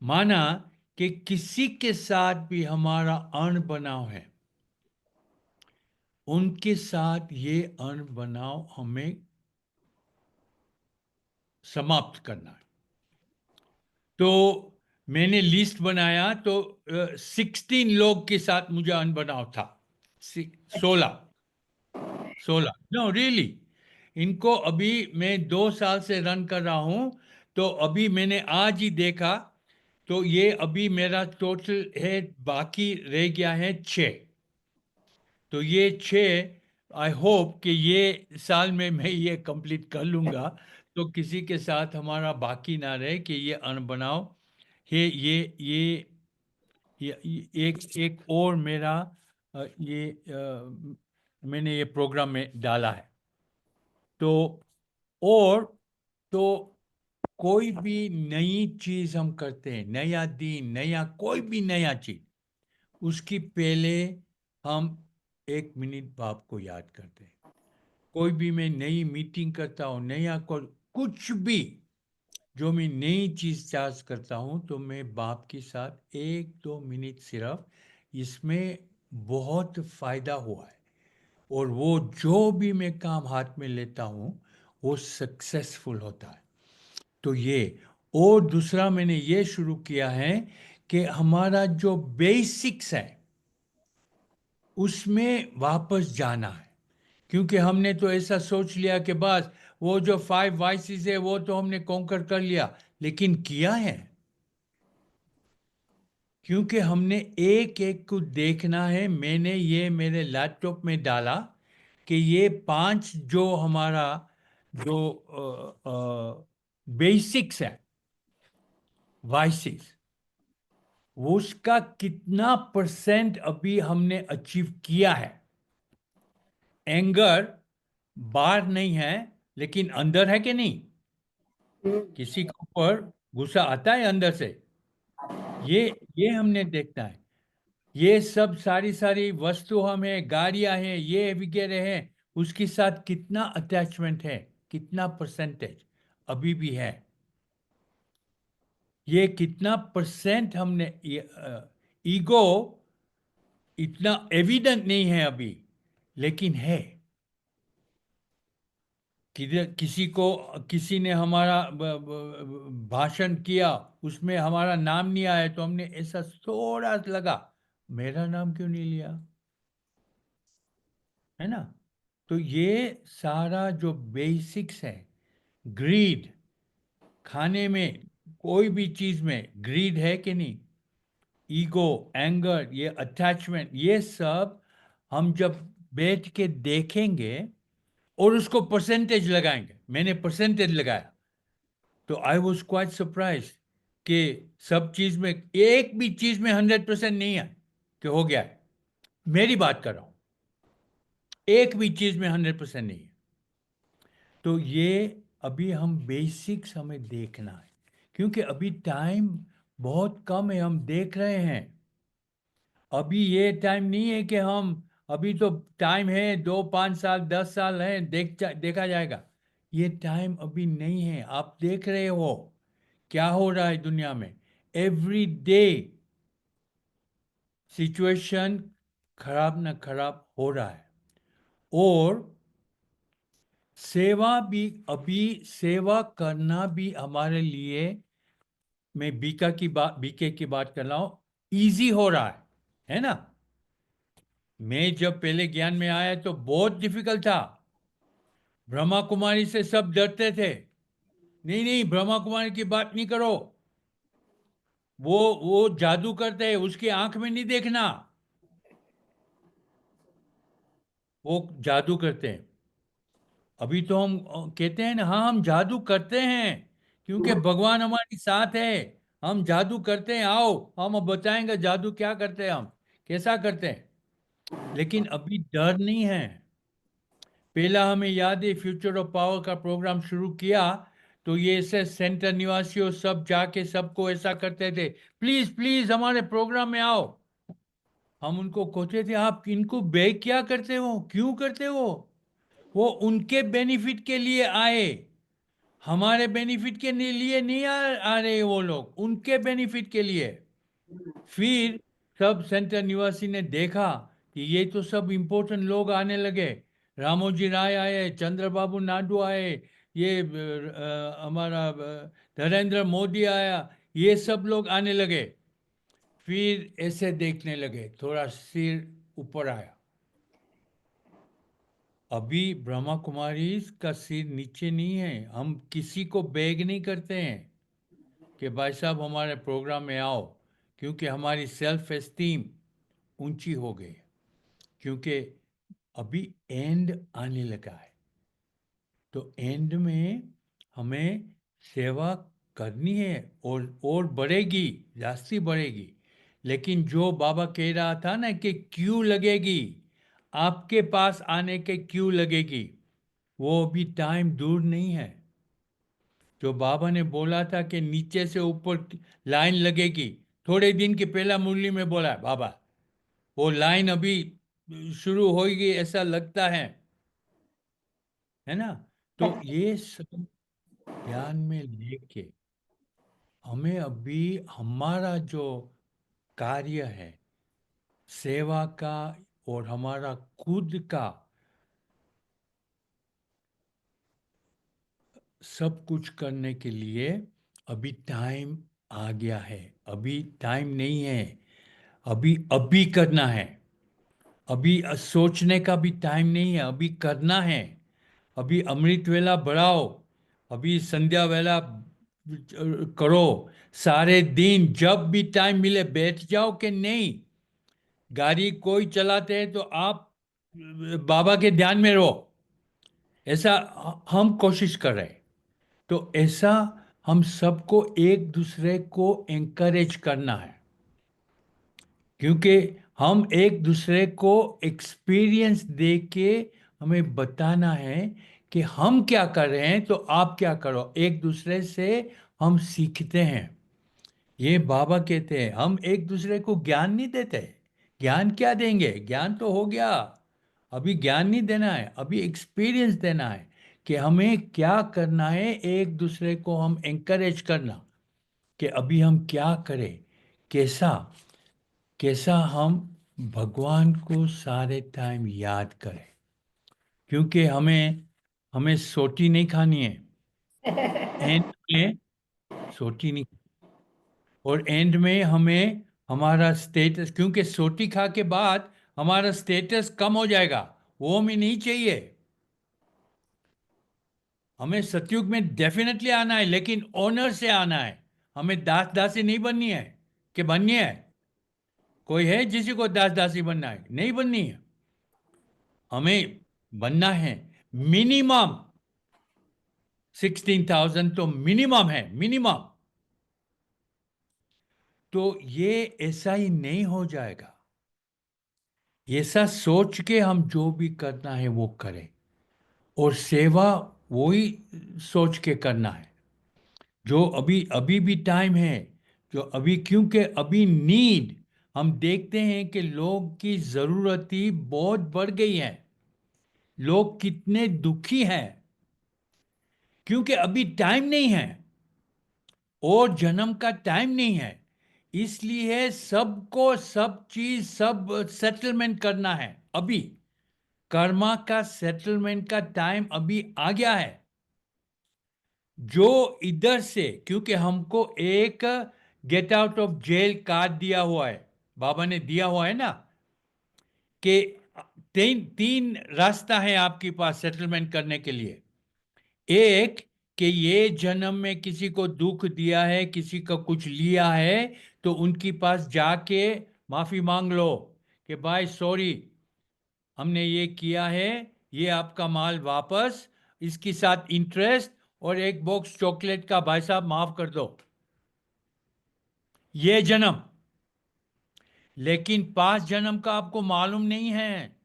माना कि किसी के साथ भी हमारा अणबनाव है, उनके साथ ये अणबनाव हमें समाप्त करना है। तो मैंने लिस्ट बनाया, तो 16 लोग के साथ मुझे अनबनाव था। 16 नो रियली। इनको अभी मैं 2 साल से रन कर रहा हूं, तो अभी मैंने आज ही देखा, तो ये अभी मेरा टोटल है, बाकी रह गया है 6। तो ये 6, आई होप कि ये साल में मैं ये कंप्लीट कर लूंगा, तो किसी के साथ हमारा बाकी ना रहे कि ये अनबनाव है। ये एक और मेरा मैंने ये प्रोग्राम में डाला है। तो और तो कोई भी नई चीज हम करते हैं, नया दिन, नया कोई भी नया चीज, उसकी पहले हम 1 मिनट बाप को याद करते हैं। कोई भी मैं नई मीटिंग करता हूँ, नया कुछ भी जो मैं नई चीज चार्ज करता हूँ, तो मैं बाप के साथ 1-2 मिनट सिर्फ, इसमें बहुत फायदा हुआ है। और वो जो भी मैं काम हाथ में लेता हूँ, वो सक्सेसफुल होता है। तो ये, और दूसरा मैंने ये शुरू किया है कि हमारा जो बेसिक्स है उसमें वापस जाना है। क्योंकि हमने तो ऐसा सोच लिया कि बस वो जो 5 वाइसेस है वो तो हमने कॉन्कर कर लिया, लेकिन किया है? क्योंकि हमने एक एक को देखना है। मैंने ये मेरे लैपटॉप में डाला कि ये 5 जो हमारा जो बेसिक्स है, वाइसेस, उसका कितना परसेंट अभी हमने अचीव किया है। एंगर बाहर नहीं है, लेकिन अंदर है कि नहीं? किसी के ऊपर गुस्सा आता है अंदर से, ये ये हमने देखना है। ये सब सारी सारी वस्तु हमें, गाड़ियां हैं, ये वगैरह हैं, उसके साथ कितना अटैचमेंट है, कितना परसेंटेज अभी भी है, ये कितना परसेंट हमने, ईगो इतना एविडेंट नहीं है अभी, लेकिन है। किसी को, किसी ने हमारा भाषण किया, उसमें हमारा नाम नहीं आया, तो हमने ऐसा थोड़ा लगा, मेरा नाम क्यों नहीं लिया, है ना? तो ये सारा जो बेसिक्स है, ग्रीड, खाने में कोई भी चीज में ग्रीड है कि नहीं, ईगो, एंगर, ये अटैचमेंट, ये सब हम जब बैठ के देखेंगे और उसको परसेंटेज लगाएंगे, मैंने परसेंटेज लगाया तो आई वॉज क्वाइट सरप्राइज कि सब चीज में, एक भी चीज में 100% नहीं है कि हो गया है, मेरी बात कर रहा हूं, एक भी चीज में 100% नहीं है। तो ये अभी हम बेसिक्स हमें देखना है, क्योंकि अभी टाइम बहुत कम है, हम देख रहे हैं। अभी ये टाइम नहीं है कि हम, अभी तो टाइम है 2 5 साल 10 साल है, देखा जाएगा। ये टाइम अभी नहीं है। आप देख रहे हो क्या हो रहा है दुनिया में, एवरी डे सिचुएशन खराब ना खराब हो रहा है। और सेवा भी, अभी सेवा करना भी हमारे लिए, मैं बीके की बात कर रहा हूं, इजी हो रहा है ना। मैं जब पहले ज्ञान में आया तो बहुत डिफिकल्ट था। ब्रह्मा कुमारी से सब डरते थे, नहीं नहीं ब्रह्मा कुमारी की बात नहीं करो, वो जादू करते हैं, उसकी आंख में नहीं देखना, वो जादू करते हैं। अभी तो हम कहते हैं ना, हाँ हम जादू करते हैं क्योंकि भगवान हमारे साथ है, हम जादू करते हैं, आओ हम अब बताएंगे जादू क्या करते हैं, हम कैसा करते हैं। लेकिन अभी डर नहीं है। पहला हमें याद है, फ्यूचर ऑफ पावर का प्रोग्राम शुरू किया तो ये ऐसे सेंटर निवासियों सब जाके सबको ऐसा करते थे, प्लीज प्लीज हमारे प्रोग्राम में आओ। हम उनको कहते थे आप इनको बेग क्या करते हो, क्यों करते हो, वो उनके बेनिफिट के लिए आए, हमारे बेनिफिट के लिए नहीं आ रहे वो लोग, उनके बेनिफिट के लिए। फिर सब सेंटर निवासी ने देखा कि ये तो सब इंपॉर्टेंट लोग आने लगे, रामोजी राय आए, चंद्रबाबू नायडू आए, ये हमारा नरेंद्र मोदी आया, ये सब लोग आने लगे। फिर ऐसे देखने लगे, थोड़ा सिर ऊपर आया। अभी ब्रह्मा कुमारी का सिर नीचे नहीं है, हम किसी को बेग नहीं करते हैं कि भाई साहब हमारे प्रोग्राम में आओ, क्योंकि हमारी सेल्फ एस्टीम ऊंची हो गई, क्योंकि अभी एंड आने लगा है। तो एंड में हमें सेवा करनी है और बढ़ेगी, जास्ती बढ़ेगी। लेकिन जो बाबा कह रहा था ना कि क्यों लगेगी, आपके पास आने के क्यों लगेगी, वो अभी टाइम दूर नहीं है। जो बाबा ने बोला था कि नीचे से ऊपर लाइन लगेगी, थोड़े दिन के पहला मुरली में बोला है बाबा, वो लाइन अभी शुरू होगी ऐसा लगता है ना। तो ये सब ध्यान में लेके हमें अभी हमारा जो कार्य है सेवा का और हमारा खुद का सब कुछ करने के लिए अभी टाइम आ गया है। अभी टाइम नहीं है, अभी अभी करना है। अभी सोचने का भी टाइम नहीं है, अभी करना है। अभी अमृत वेला बढ़ाओ, अभी संध्या वेला करो, सारे दिन जब भी टाइम मिले बैठ जाओ कि नहीं। गाड़ी कोई चलाते हैं तो आप बाबा के ध्यान में रहो, ऐसा हम कोशिश कर रहे हैं। तो ऐसा हम सबको एक दूसरे को एनकरेज करना है, क्योंकि हम एक दूसरे को एक्सपीरियंस दे के हमें बताना है कि हम क्या कर रहे हैं तो आप क्या करो। एक दूसरे से हम सीखते हैं। ये बाबा कहते हैं हम एक दूसरे को ज्ञान नहीं देते। ज्ञान क्या देंगे, ज्ञान तो हो गया, अभी ज्ञान नहीं देना है, अभी एक्सपीरियंस देना है कि हमें क्या करना है। एक दूसरे को हम एनकरेज करना कि अभी हम क्या करें, कैसा कैसा हम भगवान को सारे टाइम याद करें, क्योंकि हमें हमें सोटी नहीं खानी है एंड में, सोटी नहीं। और एंड में हमें हमारा स्टेटस, क्योंकि सोटी खा के बाद हमारा स्टेटस कम हो जाएगा, वो हमें नहीं चाहिए। हमें सतयुग में डेफिनेटली आना है, लेकिन ऑनर से आना है। हमें दास दासी नहीं बननी है कि बननी है। कोई है जिसी को दास दासी बनना है? नहीं बननी है। हमें बनना है मिनिमम 16,000 तो मिनिमम है, मिनिमम। तो ये ऐसा ही नहीं हो जाएगा। ऐसा सोच के हम जो भी करना है वो करें, और सेवा वही सोच के करना है। जो अभी अभी भी टाइम है, जो अभी, क्योंकि अभी नीड, हम देखते हैं कि लोग की जरूरत ही बहुत बढ़ गई है। लोग कितने दुखी हैं, क्योंकि अभी टाइम नहीं है और जन्म का टाइम नहीं है। इसलिए सबको सब चीज, सब सेटलमेंट करना है अभी। कर्मा का सेटलमेंट का टाइम अभी आ गया है। जो इधर से, क्योंकि हमको एक get out of jail card दिया हुआ है, बाबा ने दिया हुआ है ना, कि तीन तीन रास्ता है आपके पास सेटलमेंट करने के लिए। एक, कि ये जन्म में किसी को दुख दिया है, किसी का कुछ लिया है, तो उनके पास जाके माफी मांग लो कि भाई सॉरी, हमने ये किया है, ये आपका माल वापस, इसके साथ इंटरेस्ट और एक बॉक्स चॉकलेट का, भाई साहब माफ कर दो। ये जन्म। लेकिन पांच जन्म का आपको मालूम नहीं है,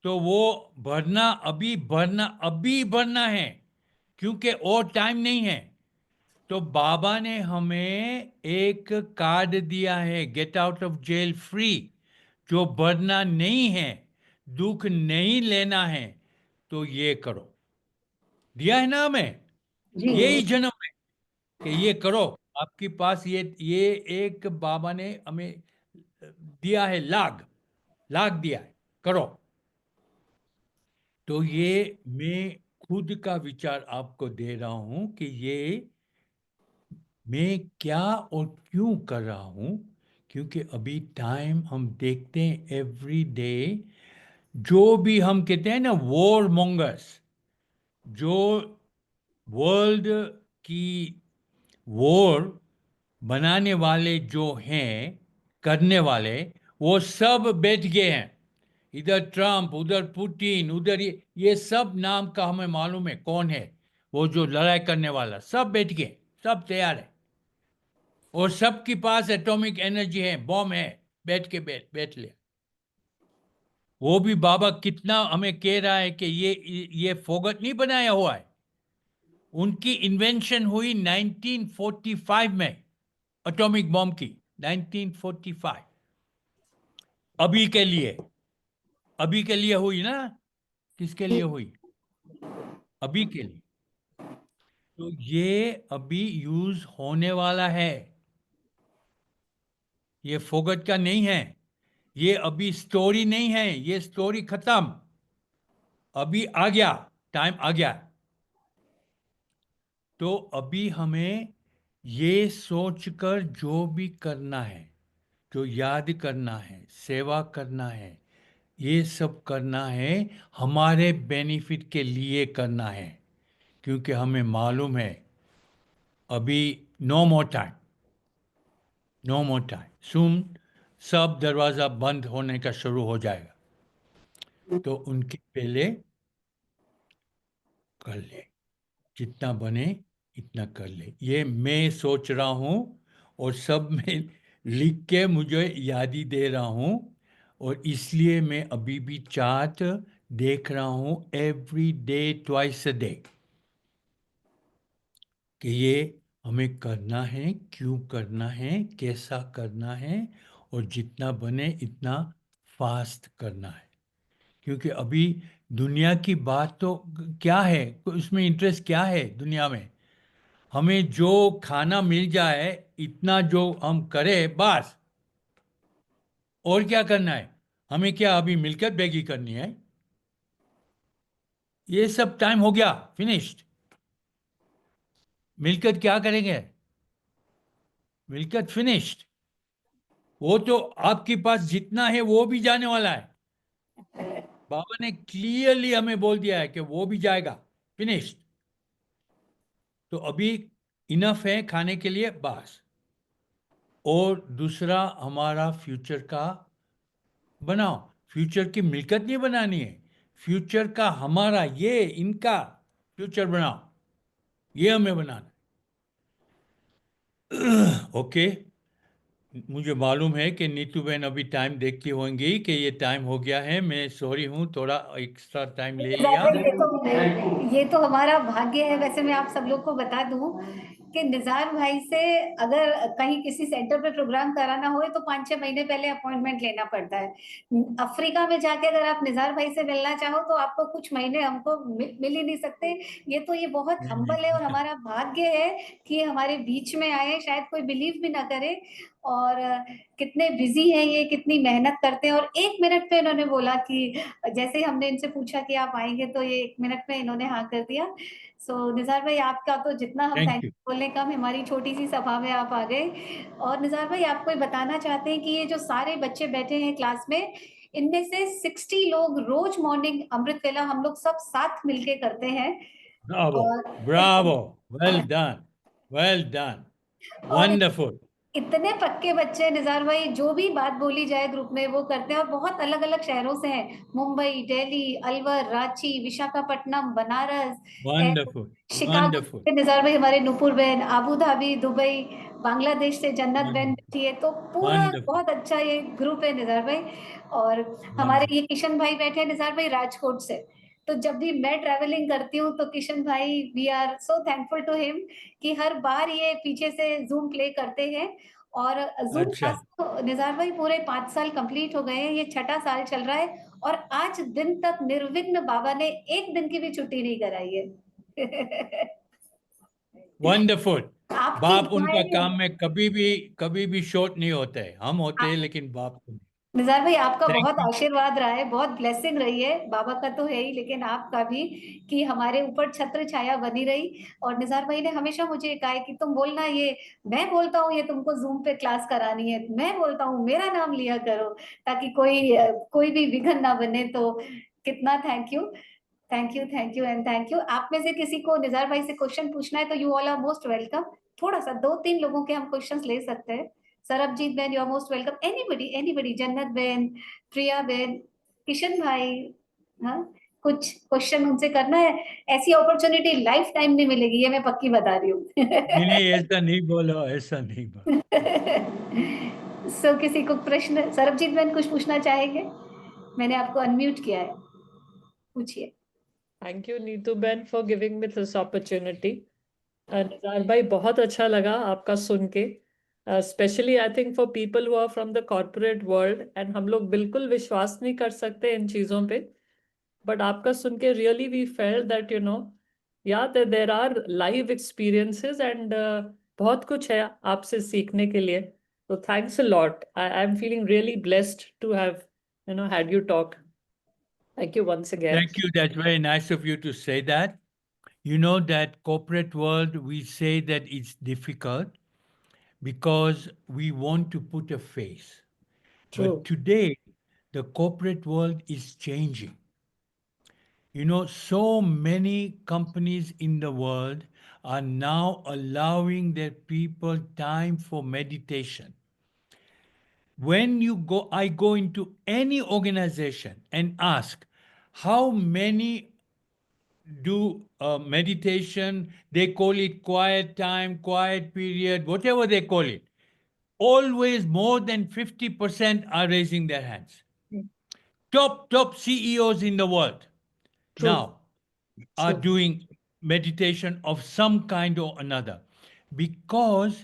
तो वो भरना है, क्योंकि और टाइम नहीं है। तो बाबा ने हमें एक कार्ड दिया है, get out of jail free. जो भरना नहीं है, दुख नहीं लेना है, तो ये करो। दिया है ना हमें, जी यही जन्म है कि ये करो। आपके पास ये एक बाबा ने हमें दिया है, लाग लाग दिया है, करो। तो ये मैं खुद का विचार आपको दे रहा हूं कि ये मैं क्या और क्यों कर रहा हूं। क्योंकि अभी टाइम हम देखते हैं एवरी डे, जो भी हम कहते हैं ना वॉर मॉन्गर्स, जो वर्ल्ड की वॉर बनाने वाले जो हैं, करने वाले, वो सब बैठ गए हैं। इधर ट्रम्प, उधर पुतिन, उधर ये सब नाम का हमें मालूम है कौन है। वो जो लड़ाई करने वाला, सब बैठ गए, सब तैयार है, और सबके पास एटॉमिक एनर्जी है, बॉम्ब है, बैठ ले। वो भी बाबा कितना हमें कह रहा है कि ये फोगट नहीं बनाया हुआ है। उनकी इन्वेंशन हुई 1945 में, एटॉमिक बॉम्ब की, 1945। अभी के लिए, अभी के लिए हुई ना, किसके लिए हुई? अभी के लिए। तो ये अभी यूज होने वाला है, ये फोगट का नहीं है। ये अभी स्टोरी नहीं है, ये स्टोरी खत्म, अभी आ गया, टाइम आ गया। तो अभी हमें ये सोचकर जो भी करना है, जो याद करना है, सेवा करना है, ये सब करना है, हमारे बेनिफिट के लिए करना है। क्योंकि हमें मालूम है अभी no more time, no more time, सुन सब दरवाजा बंद होने का शुरू हो जाएगा। तो उनके पहले कर ले, जितना बने इतना कर ले। ये मैं सोच रहा हूँ, और सब में लिख के मुझे यादी दे रहा हूँ। और इसलिए मैं अभी भी चार्ट देख रहा हूँ every day, twice a day, कि ये हमें करना है, क्यों करना है, कैसा करना है, और जितना बने इतना फास्ट करना है। क्योंकि अभी दुनिया की बात तो क्या है, उसमें इंटरेस्ट क्या है दुनिया में? हमें जो खाना मिल जाए, इतना जो हम करें बस। और क्या करना है हमें? क्या अभी मिलकर बेगी करनी है? ये सब टाइम हो गया, फिनिश्ड। मिलकर क्या करेंगे? मिलकर फिनिश्ड। वो तो आपके पास जितना है वो भी जाने वाला है। बाबा ने क्लियरली हमें बोल दिया है कि वो भी जाएगा। फिनिश्ड। तो अभी इनफ है खाने के लिए, बस। और दूसरा, हमारा फ्यूचर का बनाओ। फ्यूचर की मिलकत नहीं बनानी है, फ्यूचर का हमारा, ये इनका फ्यूचर बनाओ, ये हमें बनाना। ओके। मुझे मालूम है कि नीतू बहन अभी टाइम देखती होंगी कि ये टाइम हो गया है। मैं सॉरी हूँ, थोड़ा एक्स्ट्रा टाइम ले लिया। ये तो हमारा भाग्य है। वैसे मैं आप सब लोग को बता दूं कि निज़ार भाई से अगर कहीं किसी सेंटर पे प्रोग्राम कराना हो तो 5-6 महीने पहले अपॉइंटमेंट लेना पड़ता है। अफ्रीका में जाके अगर आप निज़ार भाई से मिलना चाहो तो आपको कुछ महीने हमको मिल ही नहीं सकते। ये बहुत हम्बल है और हमारा भाग्य है कि हमारे बीच में आए। शायद कोई बिलीव भी ना करे। और कितने बिजी हैं ये, कितनी मेहनत करते हैं। और 1 मिनट पे इन्होंने बोला कि जैसे ही हमने इनसे पूछा कि आप आएंगे तो ये 1 मिनट में इन्होंने हाँ कर दिया। सो निज़ार भाई, आपका तो जितना हम थैंक थैंक यू। बोलने कम, हमारी छोटी सी सभा में आप आ गए। और निज़ार भाई, आपको ये बताना चाहते हैं कि ये जो सारे बच्चे बैठे हैं क्लास में, इनमें से 60 लोग रोज मॉर्निंग अमृत वेला हम लोग सब साथ मिलके करते हैं। ब्रावो, और Bravo, well done, well done, और वंडरफुल। इतने पक्के बच्चे हैं निज़ार भाई, जो भी बात बोली जाए ग्रुप में वो करते हैं। और बहुत अलग अलग शहरों से हैं, Mumbai, Delhi, Alwar, Ranchi, Visakhapatnam, Banaras, wonderful, Chicago wonderful, से निज़ार भाई, हमारे नूपुर बहन, आबू धाबी, दुबई, बांग्लादेश से जन्नत बहन बैठी है। तो पूरा वंडरफुल, बहुत अच्छा ये ग्रुप है निज़ार भाई। और हमारे वंडरफुल। ये किशन भाई बैठे हैं निज़ार भाई राजकोट से। तो जब भी मैं ट्रैवलिंग करती हूँ तो किशन भाई, we are so thankful to him कि हर बार ये पीछे से जूम प्ले करते हैं। और जूम अच्छा, क्लास तो निज़ार भाई पूरे 5 साल कंप्लीट हो गए हैं, ये छठा साल चल रहा है। और आज दिन तक निर्विघ्न बाबा ने एक दिन की भी छुट्टी नहीं कराई है। वंडरफुल। आपकी बाप उनका दुआएं। काम में कभी भी शॉर्ट नहीं होते हैं। हम होते हैं लेकिन बाप को नहीं। निज़ार भाई, आपका थैंक बहुत यू। आशीर्वाद रहा है, बहुत ब्लेसिंग रही है। बाबा का तो है ही, लेकिन आपका भी, कि हमारे ऊपर छत्र छाया बनी रही। और निज़ार भाई ने हमेशा मुझे कहा है कि तुम बोलना, ये मैं बोलता हूँ ये तुमको जूम पे क्लास करानी है, मैं बोलता हूँ मेरा नाम लिया करो, ताकि कोई भी विघ्न ना बने। तो कितना thank you, thank you, thank you and thank you. आप में से किसी को निज़ार भाई से क्वेश्चन पूछना है तो you all are most welcome. थोड़ा सा 2-3 लोगों के हम क्वेश्चंस ले सकते हैं। सरबजीत बहन, you are most welcome. Anybody, anybody, Jannat बहन, प्रिया बहन, किशन भाई। हाँ, कुछ क्वेश्चन उनसे करना है। ऐसी अपॉर्चुनिटी लाइफ टाइम नहीं मिलेगी, ये मैं पक्की बता रही नहीं हूँ। नहीं, ऐसा नहीं बोलो, ऐसा नहीं बोलो। सो किसी को प्रश्न, सरबजीत बहन कुछ पूछना चाहेंगे? मैंने आपको अनम्यूट किया है, पूछिए। थैंक यू नीतू बेन for giving me this opportunity. Nizar भाई, बहुत अच्छा लगा आपका सुन के। Specially I think for people who are from the corporate world, and हम लोग बिल्कुल विश्वास नहीं कर सकते इन चीज़ों पे। बट आपका सुन के really we felt that yeah there are live experiences, and बहुत कुछ है आपसे सीखने के लिए। तो thanks a lot. I am feeling really blessed to have had you talk. Thank you once again. Thank you. That's very nice of you to say that. You know that corporate world, we say that it's difficult because we want to put a face. But True. today, the corporate world is changing. You know, so many companies in the world are now allowing their people time for meditation. When I go into any organization and ask how many do meditation, they call it quiet time, quiet period, whatever they call it. Always more than 50% are raising their hands. Top CEOs in the world True. now are True. doing meditation of some kind or another because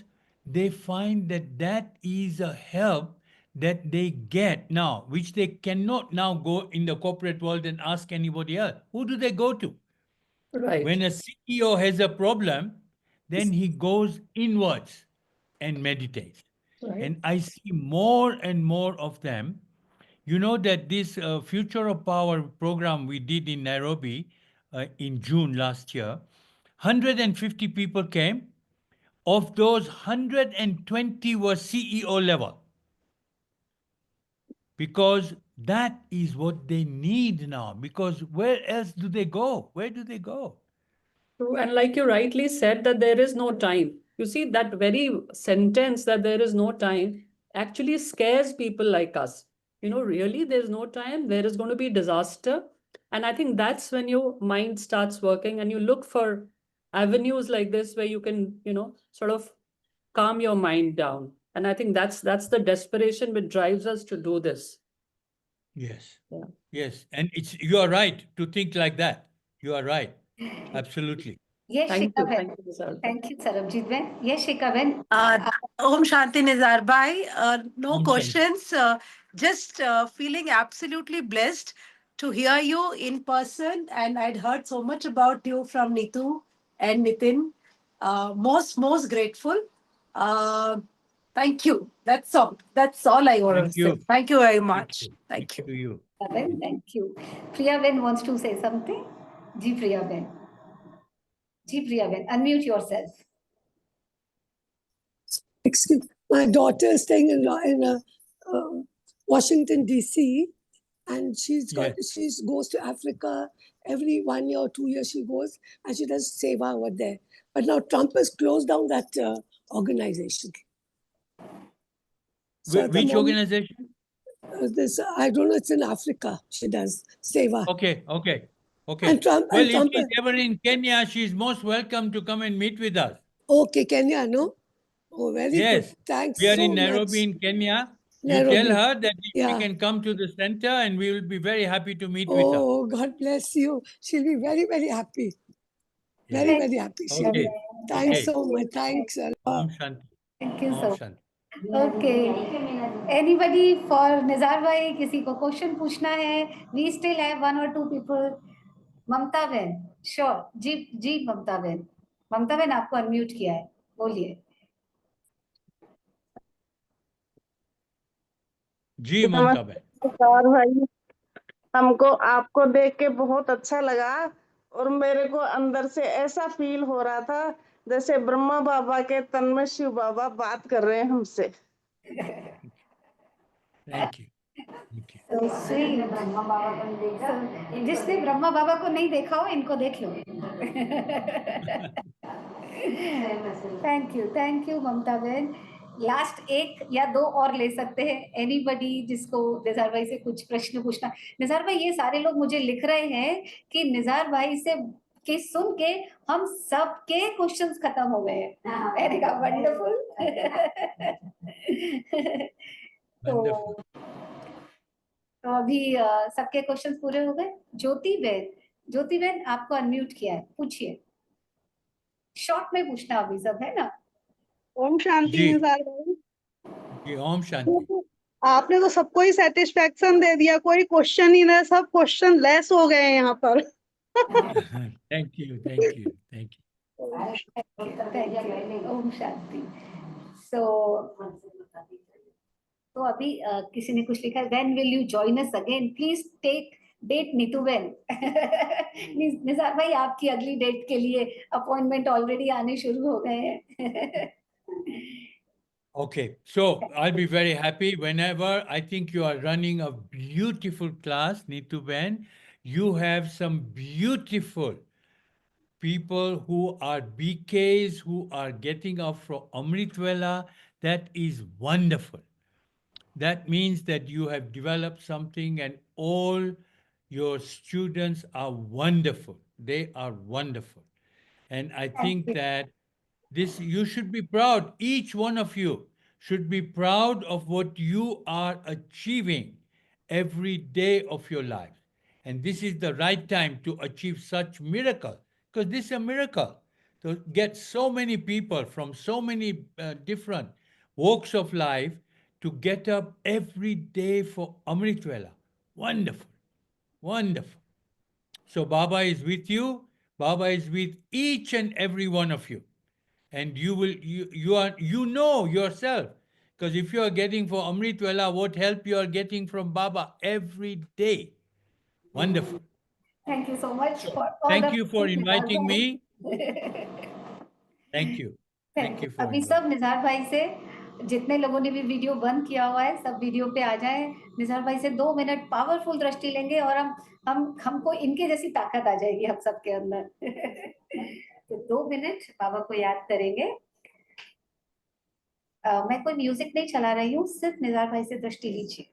they find that that is a help that they get now, which they cannot now go in the corporate world and ask anybody else. Who do they go to? Right. When a CEO has a problem, then he goes inwards and meditates. Right. And I see more and more of them. You know that this Future of Power program we did in Nairobi in June last year, 150 people came. Of those, 120 were CEO level because that is what they need now. Because where else do they go? Where do they go? True. And like you rightly said, that there is no time. You see, that very sentence that there is no time actually scares people like us. You know, really, there's no time, there is going to be disaster. And I think that's when your mind starts working and you look for avenues like this where you can, you know, sort of calm your mind down. And I think that's the desperation which drives us to do this. Yes. Yeah. Yes. And you are right to think like that. You are right. Absolutely. Yes, Thank Shikha you. Ben. Thank you, Nisarg. Thank you, Sarabjit Ben. Yes, Shikha Ben. Om Shanti Nizar Bhai. No Om Shanti. questions. Just feeling absolutely blessed to hear you in person. And I'd heard so much about you from Neetu and Nitin. Most grateful. Thank you. That's all. That's all I want Thank to you. say. Thank you very Thank much. you. Thank you. To you. Shikha Ben, thank you. Priya Ben wants to say something. Ji Priya Ben. Ji Priya Ben, unmute yourself. Excuse my daughter is staying in Washington D.C. and she goes to Africa every 1 year or 2 years. She goes and she does seva over there. But now Trump has closed down that organization. So at the Which moment, organization? this I don't know. It's in Africa. She does seva. Okay. And Trump. Well, and Trump. if she's ever in Kenya, she's most welcome to come and meet with us. Okay, Kenya, no? Oh, very Yes. good. Thanks We are so in Nairobi, much. in Kenya. You Nairobi. tell her that if Yeah. she can come to the center, and we will be very happy to meet with her. Oh, God bless you. She'll be very, very happy. Yeah. Very, very happy. She'll be. Okay. Thanks Okay. so much. Thanks a lot. Om Shanti. Thank you Om so Shanti. Okay. Anybody for Nizar bhai? किसी को question पूछना है? We still have 1 or 2 people. ममता बहन, sure. जी ममता बहन. ममता बहन आपको unmute किया है. बोलिए. जी ममता बहन. नमस्कार भाई, हमको आपको देख के बहुत अच्छा लगा और मेरे को अंदर से ऐसा फील हो रहा था जैसे ब्रह्मा बाबा के तन में शिव बाबा बात कर रहे हैं हमसे. Thank you. Thank you. So sweet. Brahma बाबा को नहीं देखा. जिसने ब्रह्मा बाबा को नहीं देखा हो, इनको देख लो. Thank you ममता बहन. लास्ट 1 या 2 और ले सकते हैं. एनीबडी जिसको निज़ार भाई से कुछ प्रश्न पूछना. निज़ार भाई, ये सारे लोग मुझे लिख रहे हैं कि निज़ार भाई से के सुन के हम सबके क्वेश्चंस खत्म हो गए हैं. मैंने कहा वंडरफुल. Wonderful. तो अभी सबके क्वेश्चंस पूरे हो गए. ज्योति बहन आपको अनम्यूट किया है. पूछिए. शॉर्ट में पूछना अभी सब, है ना? ओम शांति जी. निज़ार भाई. जी ओम शांति. आपने तो सबको ही सेटिस्फेक्शन दे दिया, कोई क्वेश्चन ही नहीं, सब क्वेश्चन लेस हो गए हैं यहाँ पर. Thank you. Thank you. Thank you. Thank you. Om Shanti. तो अभी किसी ने कुछ लिखा है. When will you join us again? Please take date Neetu बहन. निज़ार भाई, आपकी अगली डेट के लिए अपॉइंटमेंट ऑलरेडी आने शुरू हो गए हैं. Okay, so I'll be very happy whenever. I think you are running a beautiful class, Neetu Ben. You have some beautiful people who are BKs, who are getting up from Amritwala. That is wonderful. That means that you have developed something, and all your students are wonderful. They are wonderful. And I think that this, you should be proud. Each one of you should be proud of what you are achieving every day of your life. And this is the right time to achieve such miracle, because this is a miracle. To get so many people from so many different walks of life to get up every day for Amritwala. Wonderful. Wonderful. So Baba is with you. Baba is with each and every one of you. And you know yourself, because if you are getting for Amritwala, what help you are getting from Baba every day. Wonderful. Thank you so much for all Thank the you for inviting me. Thank you. Thank you. for अभी inviting. सब Nizar भाई से, जितने लोगों ने भी video बंद किया हुआ है, सब वीडियो पे आ जाएं. निज़ार भाई से 2 मिनट पावरफुल दृष्टि लेंगे और हमको इनके जैसी ताकत आ जाएगी हम सबके अंदर. 2 मिनट बाबा को याद करेंगे। मैं कोई म्यूजिक नहीं चला रही हूँ, सिर्फ निज़ार भाई से दृष्टि लीजिए।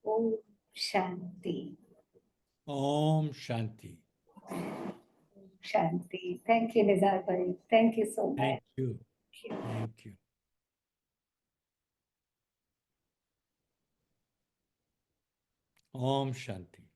ओम शांति। Om Shanti. शांति। थैंक यू निज़ार भाई, thank you so much. Thank you. Thank you. Om Shanti.